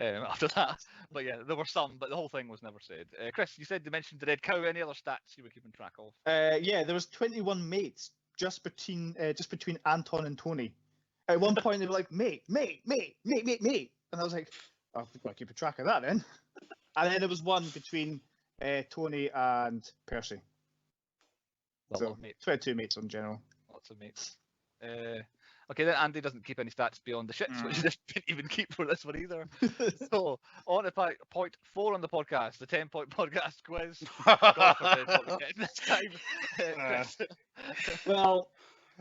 after that. But yeah, there were some, but the whole thing was never said. Chris, you said they mentioned the dead cow. Any other stats you were keeping track of? Yeah, there was 21 mates just between Anton and Tony. At one point, they were like, mate. And I was like, oh, we've got to keep a track of that then. And then there was one between Tony and Percy. Well, So, mates. 22 mates in general. Lots of mates. Okay, then Andy doesn't keep any stats beyond the shits, which he didn't even keep for this one either. So, on to point 4 on the podcast, the 10-point podcast quiz. God forbid what we get this time. Chris. Well,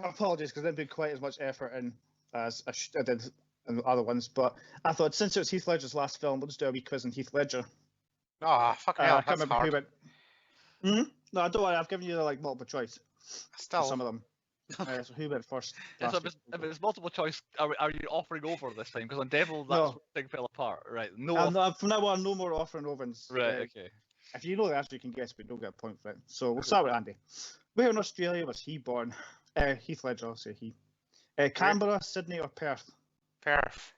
apologies because I didn't put quite as much effort in as I did in the other ones, but I thought since it was Heath Ledger's last film, we'll just do a wee quiz on Heath Ledger. Oh, fucking I hell, can't that's remember who hard. went. No, don't worry, I've given you like multiple choice for Still, some of them. So who went first? Yeah, so last if it's multiple choice, are you offering over this time? Because on Devil, that's No. where the thing fell apart. Right. No. week? From now on, no more offering ovens. Right. Okay. If you know the answer, you can guess, but you don't get a point for it. So we'll start with Andy. Where in Australia was he born? Heath Ledger, I'll say he. Canberra, Sydney, or Perth? Perth.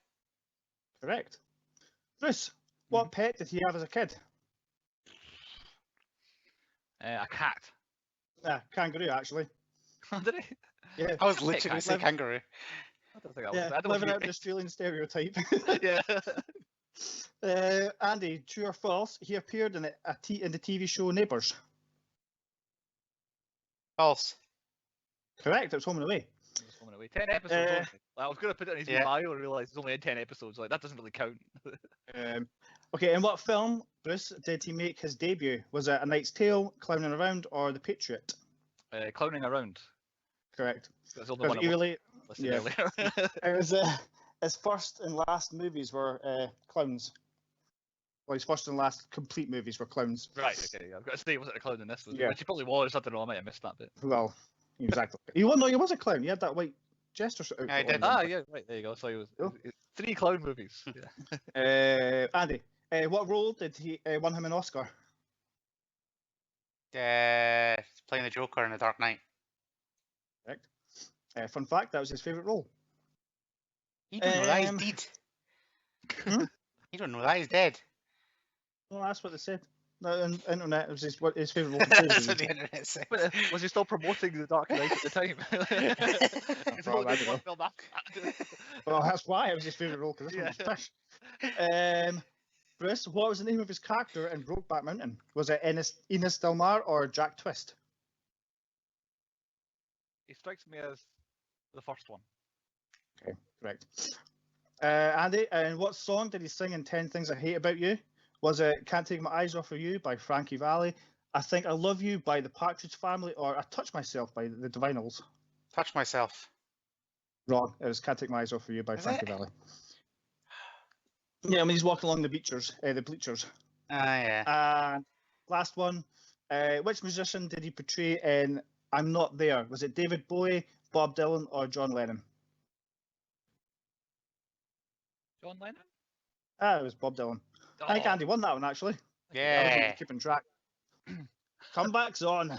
Correct. Bruce, what pet did he have as a kid? A cat. Kangaroo, actually. Did he? Yeah. I was literally going to say Live- kangaroo. I don't think I was. Yeah, I don't living know out the Australian stereotype. Yeah. Andy, true or false? He appeared in the TV show Neighbours. False. Correct. It was Home and Away. It was coming away. 10 episodes only. Like, I was going to put it in his Yeah. bio and realise it's only in 10 episodes. Like, that doesn't really count. Okay, in what film, Bruce, did he make his debut? Was it A Knight's Tale, Clowning Around, or The Patriot? Clowning around. Correct. That's the only one I listened yeah. earlier. It was his first and last movies were clowns. Well, his first and last complete movies were clowns. Right, okay. I've got to say he wasn't a clown in this one. Yeah. Which he probably was. I don't know. I might have missed that bit. Well, exactly. He was a clown. He had that white jester outfit I did. on. Yeah, right. There you go. So he was. Cool. 3 clown movies. Yeah. Andy, what role did he won him an Oscar? Playing the Joker in The Dark Knight. Correct. Fun fact, that was his favourite role. You don't know that he's Um, dead. Hmm? You don't know that he's dead. Well, that's what they said. No, on the internet, it was his favourite role. That's what the internet says. But, was he still promoting The Dark Knight at the time? It's Probably, only I don't one film after that. Well, that's why it was his favourite role, because this one was fish. Bruce, what was the name of his character in Brokeback Mountain? Was it Enos Del Mar or Jack Twist? He strikes me as the first one. Okay, correct. Andy, and what song did he sing in 10 Things I Hate About You? Was it Can't Take My Eyes Off of You by Frankie Valli, I Think I Love You by the Partridge Family, or I Touch Myself by the Divinyls? Touch myself. Wrong. It was Can't Take My Eyes Off of You by Is Frankie it? Valli. Yeah, I mean, he's walking along the bleachers. Yeah. Last one. Which musician did he portray in I'm Not There? Was it David Bowie, Bob Dylan, or John Lennon? John Lennon? It was Bob Dylan. I think Oh, Andy won that one, actually. I Yeah. wasn't keeping track. Comebacks on.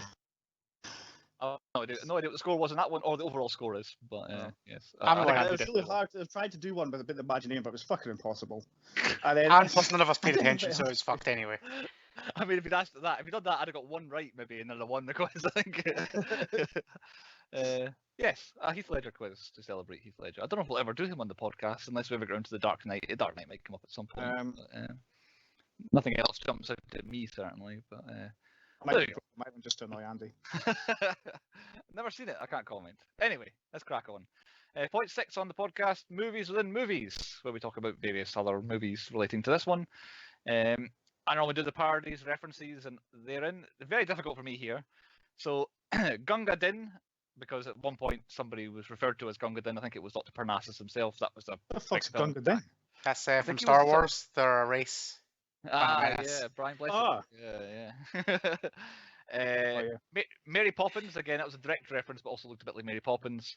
Oh, no idea what the score was on that one, or the overall score is. But yes, I'm I going think to Andy It was did really well. hard. I tried to do one with a bit of Imaginarium, but it was fucking impossible. And then, And plus none of us paid I didn't attention, bet. so it was fucked anyway. I mean, if you'd asked that, if you'd done that, I'd have got one right maybe, and then I won the quiz. I think. Yes, a Heath Ledger quiz to celebrate Heath Ledger. I don't know if we'll ever do him on the podcast unless we ever get into the Dark Knight. The Dark Knight might come up at some point. But, nothing else jumps out at me certainly, but. I There you might one just to annoy Andy. Never seen it. I can't comment. Anyway, let's crack on. Point 6 on the podcast: movies within movies, where we talk about various other movies relating to this one. I normally do the parodies, references, and they're very difficult for me here. So Gunga Din, because at one point somebody was referred to as Gunga Din. I think it was Dr. Parnassus himself. That was the What the fuck's film. Gunga Din? That's think from he Star was the- Wars. They're a race. Yeah, Brian Blessed. Ah. Yeah. Mary Poppins, again, that was a direct reference, but also looked a bit like Mary Poppins.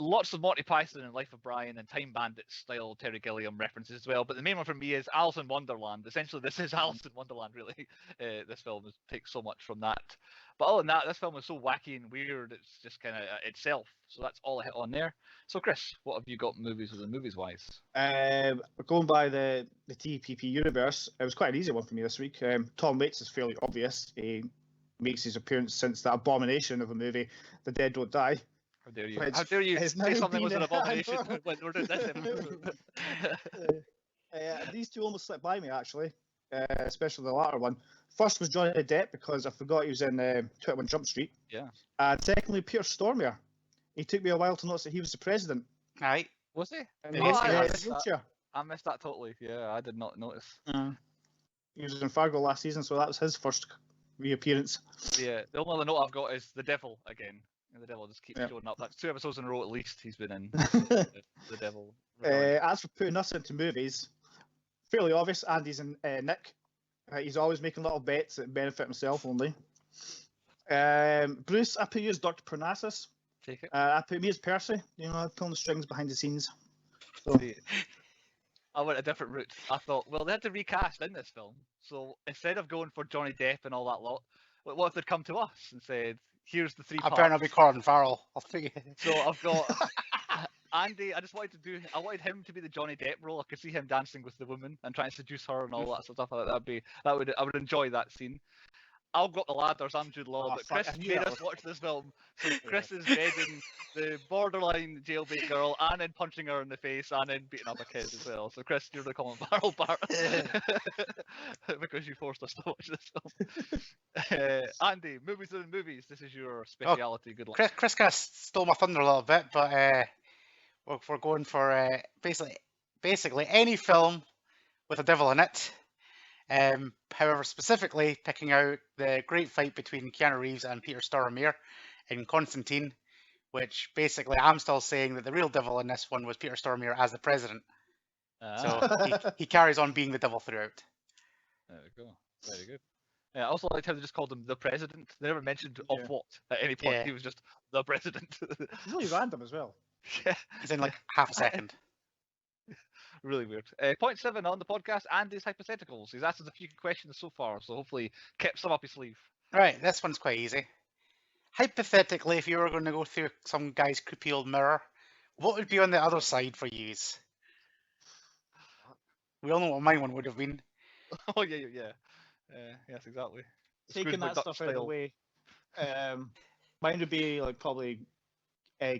Lots of Monty Python and Life of Brian and Time Bandits style Terry Gilliam references as well. But the main one for me is Alice in Wonderland. Essentially, this is Alice in Wonderland, really. This film takes so much from that. But other than that, this film is so wacky and weird, it's just kind of itself. So that's all I hit on there. So, Chris, what have you got movies wise? Going by the TPP universe, it was quite an easy one for me this week. Tom Waits is fairly obvious. He makes his appearance since that abomination of a movie, The Dead Don't Die. How dare you? It's- How dare you it's say now something was been- an abomination when we're doing this episode? These two almost slipped by me, actually, especially the latter one. First was Johnny Depp, because I forgot he was in 21 Jump Street. Yeah. And secondly, Peter Stormare. It took me a while to notice that he was the president. Right. Was he? And It is, he yeah. was in a wheelchair. I missed that totally. Yeah, I did not notice. He was in Fargo last season, so that was his first reappearance. Yeah, the only other note I've got is the devil again. The devil just keeps showing up. That's 2 episodes in a row at least he's been in. The devil. As for putting us into movies, fairly obvious. Andy's in Nick. He's always making little bets that benefit himself only. Bruce, I put you as Dr. Parnassus. Take it. I put me as Percy. You know, pulling the strings behind the scenes. See, I went a different route. I thought, well, they had to recast in this film. So instead of going for Johnny Depp and all that lot, what if they'd come to us and said, here's the 3 I parts. better not be Colin Farrell. I'll figure. So I've got Andy, I wanted him to be the Johnny Depp role. I could see him dancing with the woman and trying to seduce her and all that sort of stuff. I would enjoy that scene. I'll go up the ladders. I'm Jude Law, Oh, but fuck, Chris I knew made that us was- watch this film. So Chris is bedding the borderline jailbait girl and then punching her in the face and then beating up a kid as well. So Chris, you're the Colin Farrell part because you forced us to watch this film. Andy, movies within movies. This is your speciality. Good luck. Chris kind of stole my thunder a little bit, but we're going for basically any film with a devil in it. However, specifically picking out the great fight between Keanu Reeves and Peter Stormare in Constantine, which basically I'm still saying that the real devil in this one was Peter Stormare as the president. So he carries on being the devil throughout. There we go. Very good. Yeah, I also liked how they just called him the president. They never mentioned of what at any point. Yeah. He was just the president. It's really random as well. Yeah, He's in like half a second. really weird. Point 7 on the podcast, Andy's hypotheticals. He's asked us a few questions so far, so hopefully kept some up his sleeve. Right, this one's quite easy. Hypothetically, if you were going to go through some guy's creepy old mirror, what would be on the other side for yous? We all know what my one would have been. Oh yeah. Yes, exactly. Taking Scrooge that McDuck stuff out of the style. way, mine would be like probably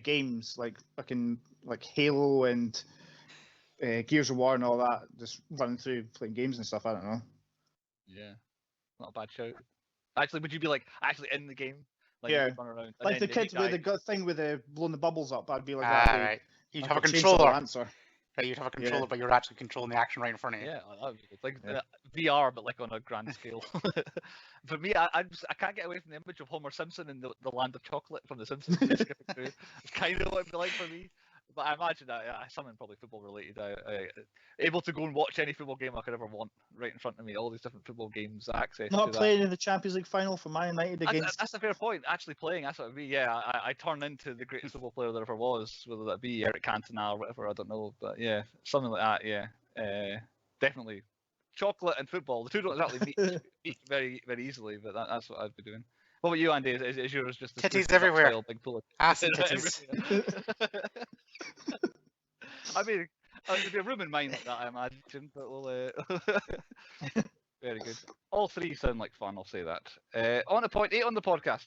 games like fucking like Halo and Gears of War and all that. Just running through playing games and stuff. I don't know. Yeah, not a bad shout. Actually, would you be like actually in the game? Like Yeah. you run around. and Like then the kids guy- with the thing with the blowing the bubbles up. I'd be like that. Right. You'd I have a could change the controller. answer. Right, you'd have a Yeah. controller, but you're actually controlling the action right in front of you. Yeah, that would be good. Like Yeah. VR, but like on a grand scale. For me, I can't get away from the image of Homer Simpson in the land of chocolate from The Simpsons. Skipping through. It's kind of what it'd be like for me. But I imagine that something probably football related. Able to go and watch any football game I could ever want right in front of me. All these different football games, access Not to that. playing in the Champions League final for Man United against. That's a fair point. Actually playing, that's what it'd be. Yeah, I turn into the greatest football player there ever was, whether that be Eric Cantona or whatever, I don't know. But yeah, something like that, yeah. Definitely. Chocolate and football, the two don't exactly meet very, very easily, but that's what I'd be doing. What about you, Andy? Is yours just the Titties Scrooge McDuck everywhere. style big pull? Ass and titties. I mean, there'd be a room in mine like that, I imagine, but we'll... Very good. All three sound like fun, I'll say that. On to point 8 on the podcast.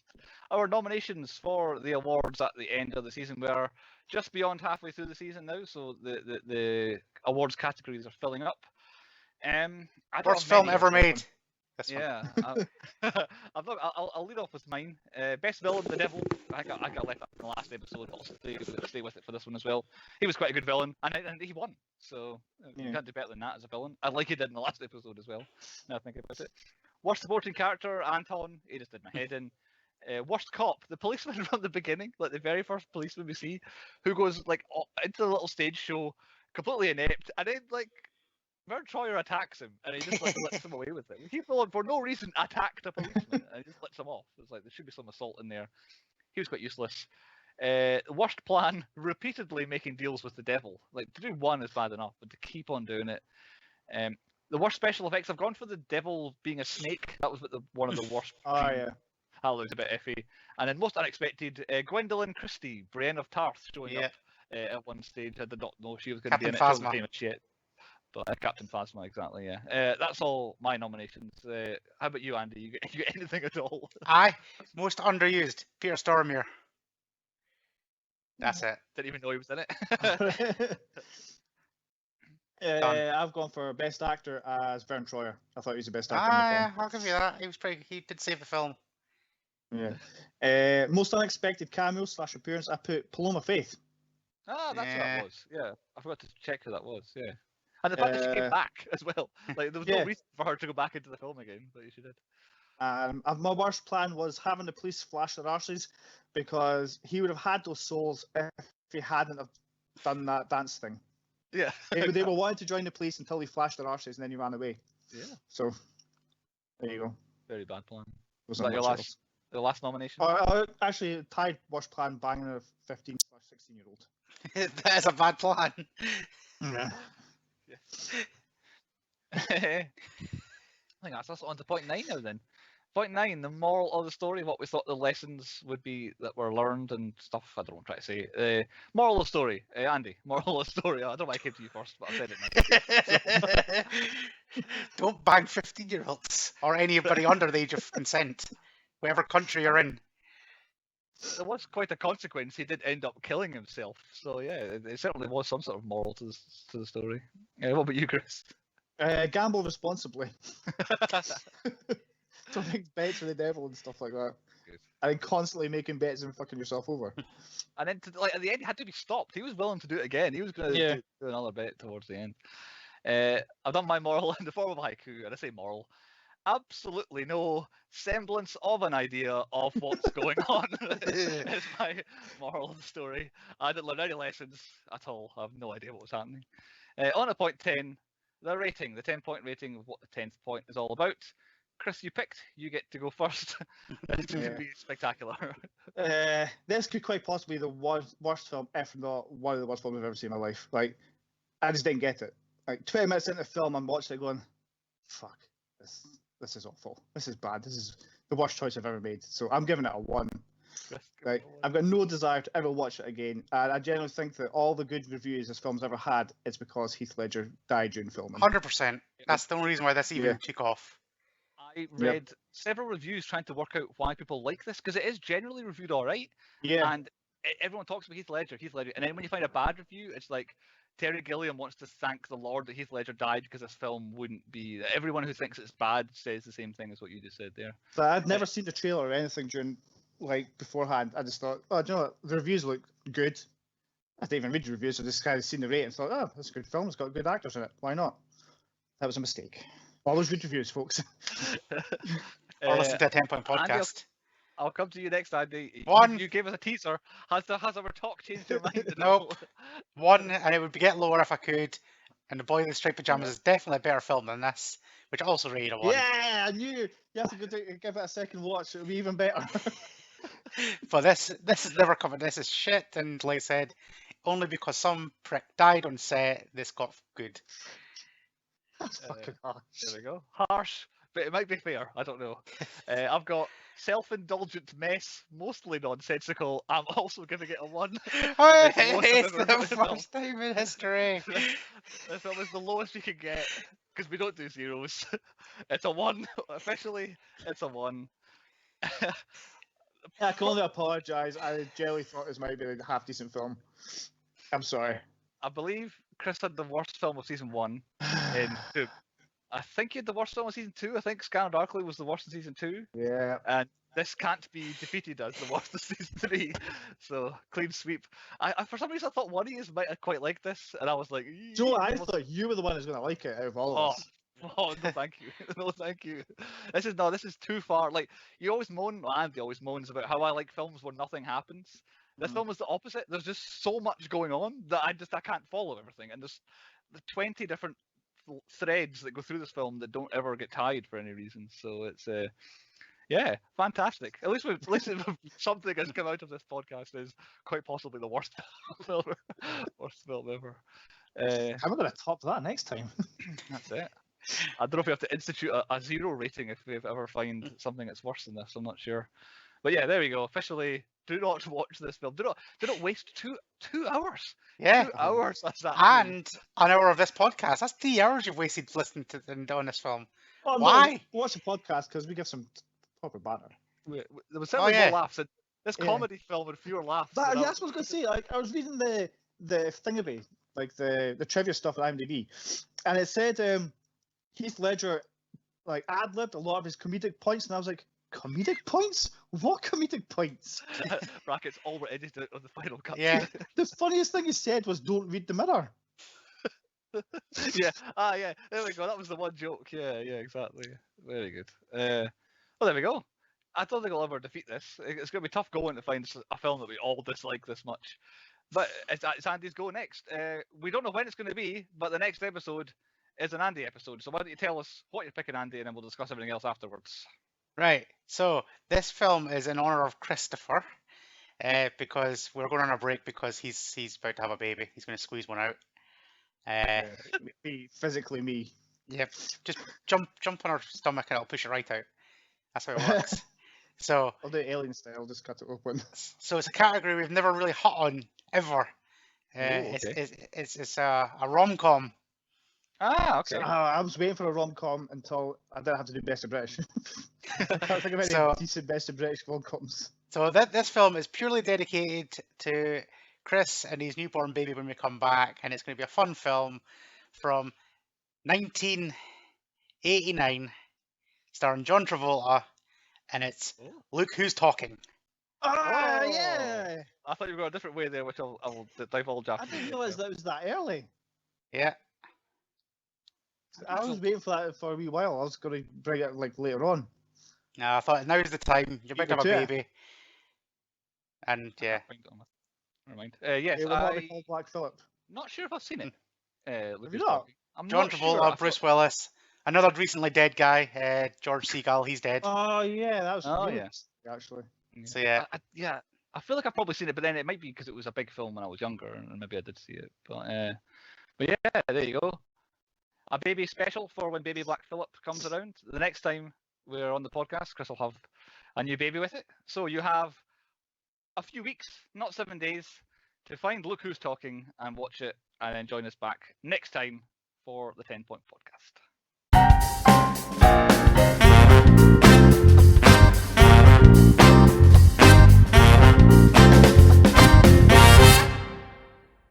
Our nominations for the awards at the end of the season. We're just beyond halfway through the season now, so the awards categories are filling up. I don't Worst have film many ever of them. made. This one. Yeah, I'll lead off with mine. Best villain, the devil. I got left out in the last episode, but I'll stay with it for this one as well. He was quite a good villain, and he won. So you Yeah. can't do better than that as a villain. I like he did in the last episode as well. Now I think about it. Worst supporting character, Anton. He just did my head in. Worst cop, the policeman from the beginning, like the very first policeman we see, who goes like into the little stage show, completely inept, and then like. Vern Troyer attacks him, and he just like lets him away with it. He for no reason attacked a policeman, and he just lets him off. It's like there should be some assault in there. He was quite useless. Worst plan: repeatedly making deals with the devil. Like to do one is bad enough, but to keep on doing it. The worst special effects. I've gone for the devil being a snake. That was one of the worst. Oh yeah. That looks a bit iffy. And then most unexpected: Gwendolyn Christie, Brienne of Tarth, showing up at one stage. I did not know she was going to be in it. She wasn't Phasma. famous yet. But Captain Phasma, exactly, yeah. That's all my nominations. How about you, Andy? You get anything at all? Aye. Most underused. Peter Stormare. That's it. Didn't even know he was in it. I've gone for best actor as Vern Troyer. I thought he was the best actor Yeah, I'll give you that. He did save the film. in the film. Yeah. Most unexpected cameo / appearance. I put Paloma Faith. Ah, that's who Yeah. that was. Yeah, I forgot to check who that was. Yeah, and the fact that she came back as well. Like there was no Yeah. reason for her to go back into the film again, but she did. My worst plan was having the police flash their arses because he would have had those souls if he hadn't have done that dance thing. Yeah. They were wanting to join the police until he flashed their arses and then he ran away. Yeah. So there you go. Very bad plan. Was Was that your last nomination? I actually tied worst plan banging a 15 / 16-year-old. That is a bad plan. Yeah. I think that's us on to point 9 now then. Point 9, the moral of the story, what we thought the lessons would be that were learned and stuff. I don't know what I'm trying to say. Moral of the story, Andy. Moral of the story. I don't know why I came to you first, but I said it now. Don't bang 15-year-olds or anybody under the age of consent, whatever country you're in. There was quite a consequence. He did end up killing himself. So yeah, it certainly was some sort of moral to the story. What about you, Chris? Gamble responsibly. Don't make bets with the devil and stuff like that. Good. And then constantly making bets and fucking yourself over. And then at the end, he had to be stopped. He was willing to do it again. He was going to do another bet towards the end. I've done my moral in the form of haiku, and I say moral. Absolutely no semblance of an idea of what's going on is my moral of the story. I didn't learn any lessons at all. I have no idea what was happening. On to point 10, the rating, the 10-point rating of what the 10th point is all about. Chris, you picked. You get to go first. It's going to be spectacular. This could quite possibly be the worst film, if not one of the worst films I've ever seen in my life. Like, I just didn't get it. Like 20 minutes into the film, I'm watching it going, fuck, this is awful. This is bad. This is the worst choice I've ever made. So I'm giving it a 1. Like, I've got no desire to ever watch it again. And I genuinely think that all the good reviews this film's ever had is because Heath Ledger died during filming. 100%. That's the only reason why this even took off. I read several reviews trying to work out why people like this, because it is generally reviewed all right. Yeah. And everyone talks about Heath Ledger. And then when you find a bad review, it's like Terry Gilliam wants to thank the Lord that Heath Ledger died because this film wouldn't be. Everyone who thinks it's bad says the same thing as what you just said there. But I'd never seen the trailer or anything beforehand. I just thought, oh, do you know what? The reviews look good. I didn't even read the reviews, so I just kind of seen the rate and thought, oh, that's a good film. It's got good actors in it. Why not? That was a mistake. All those good reviews, folks. Or listen to a 10-point podcast. Andy, I'll come to you next, Andy. 1. You gave us a teaser. Has our talk changed your mind? Nope. 1, and it would get lower if I could. And The Boy in the Striped Pajamas is definitely a better film than this, which I also rated a 1. Yeah, I knew. You have to give it a second watch. It'll be even better. But this is never coming. This is shit. And like I said, only because some prick died on set, this got good. That's fucking harsh. There we go. Harsh, but it might be fair. I don't know. I've got self-indulgent mess, mostly nonsensical. I'm also giving it a 1. It's the first time in history. This film is the lowest you can get, because we don't do zeros. It's a 1. Officially, it's a 1. I can only apologise. I genuinely thought this might be a half-decent film. I'm sorry. I believe Chris had the worst film of season 1 in 2. I think you had the worst film of season 2. I think Scanner Darkly was the worst in season 2. Yeah. And this can't be defeated as the worst of season 3. So, clean sweep. I for some reason, I thought one of you might have quite liked this, and I was like... Joe, I thought you were the one who's going to like it out of all of us. Oh, no, thank you. No, thank you. This is too far. Like, you always moan, well, Andy always moans about how I like films where nothing happens. This film is the opposite. There's just so much going on that I can't follow everything. And there's the 20 different threads that go through this film that don't ever get tied for any reason. So it's fantastic. At least something has come out of this podcast is quite possibly the worst film ever. How am I going to top that next time? That's it. I don't know if we have to institute a 0 rating if we ever find something that's worse than this. I'm not sure. But yeah, there we go. Officially, do not watch this film. Do not waste two hours. Yeah. 2 hours. That's that. And an hour of this podcast. That's 3 hours you've wasted listening to on this film. Oh, Why? No, watch the podcast because we give some proper banter. There was certainly more laughs. This comedy film had fewer laughs. That's what I was going to say. Like, I was reading the thingy, like the trivia stuff at IMDb, and it said Heath Ledger like ad-libbed a lot of his comedic points, and I was like, comedic points? What comedic points? Brackets all were edited on the final cut. Yeah. The funniest thing he said was, "Don't read the mirror." Yeah. Yeah. There we go. That was the one joke. Yeah. Exactly. Very good. Well, there we go. I don't think I'll ever defeat this. It's going to be tough going to find a film that we all dislike this much. But it's Andy's go next. We don't know when it's going to be, but the next episode is an Andy episode. So why don't you tell us what you're picking, Andy, and then we'll discuss everything else afterwards. Right. So this film is in honor of Christopher, because we're going on a break because he's about to have a baby. He's going to squeeze one out. Physically me. Yep. Just jump on her stomach and it'll push it right out. That's how it works. So, I'll do it alien style, just cut it open. so it's a category we've never really hit on ever. okay. It's a rom-com. Ah, okay. So, I was waiting for a rom-com until I didn't have to do Best of British. I can't think of any So- decent Best of British rom-coms. So this film is purely dedicated to Chris and his newborn baby when we come back, and it's going to be a fun film from 1989, starring John Travolta, and it's Oh. Look Who's Talking. Ah, Oh. yeah! I thought you were going a different way there, which I'll divulge after. I didn't realise that was that early. Yeah. I was waiting for that for a wee while. I was going to bring it like later on. No, I thought now's the time. You're about to have a Me too. baby. And yeah. Never mind. Yes, It will not be I'm called Black Phillip. not sure if I've seen it. Look Have you who's not? talking. I'm John not Travolta, sure. I Bruce thought- Willis, another recently dead guy, George Seagal, he's dead. Oh yeah, that was Oh, really yeah. interesting, actually. So yeah. Yeah. I feel like I've probably seen it, but then it might be because it was a big film when I was younger, and maybe I did see it. But yeah, there you go. A baby special for when baby Black Phillip comes around. The next time we're on the podcast, Chris will have a new baby with it. So you have a few weeks, not 7 days, to find Look Who's Talking and watch it, and then join us back next time for the 10 Point Podcast.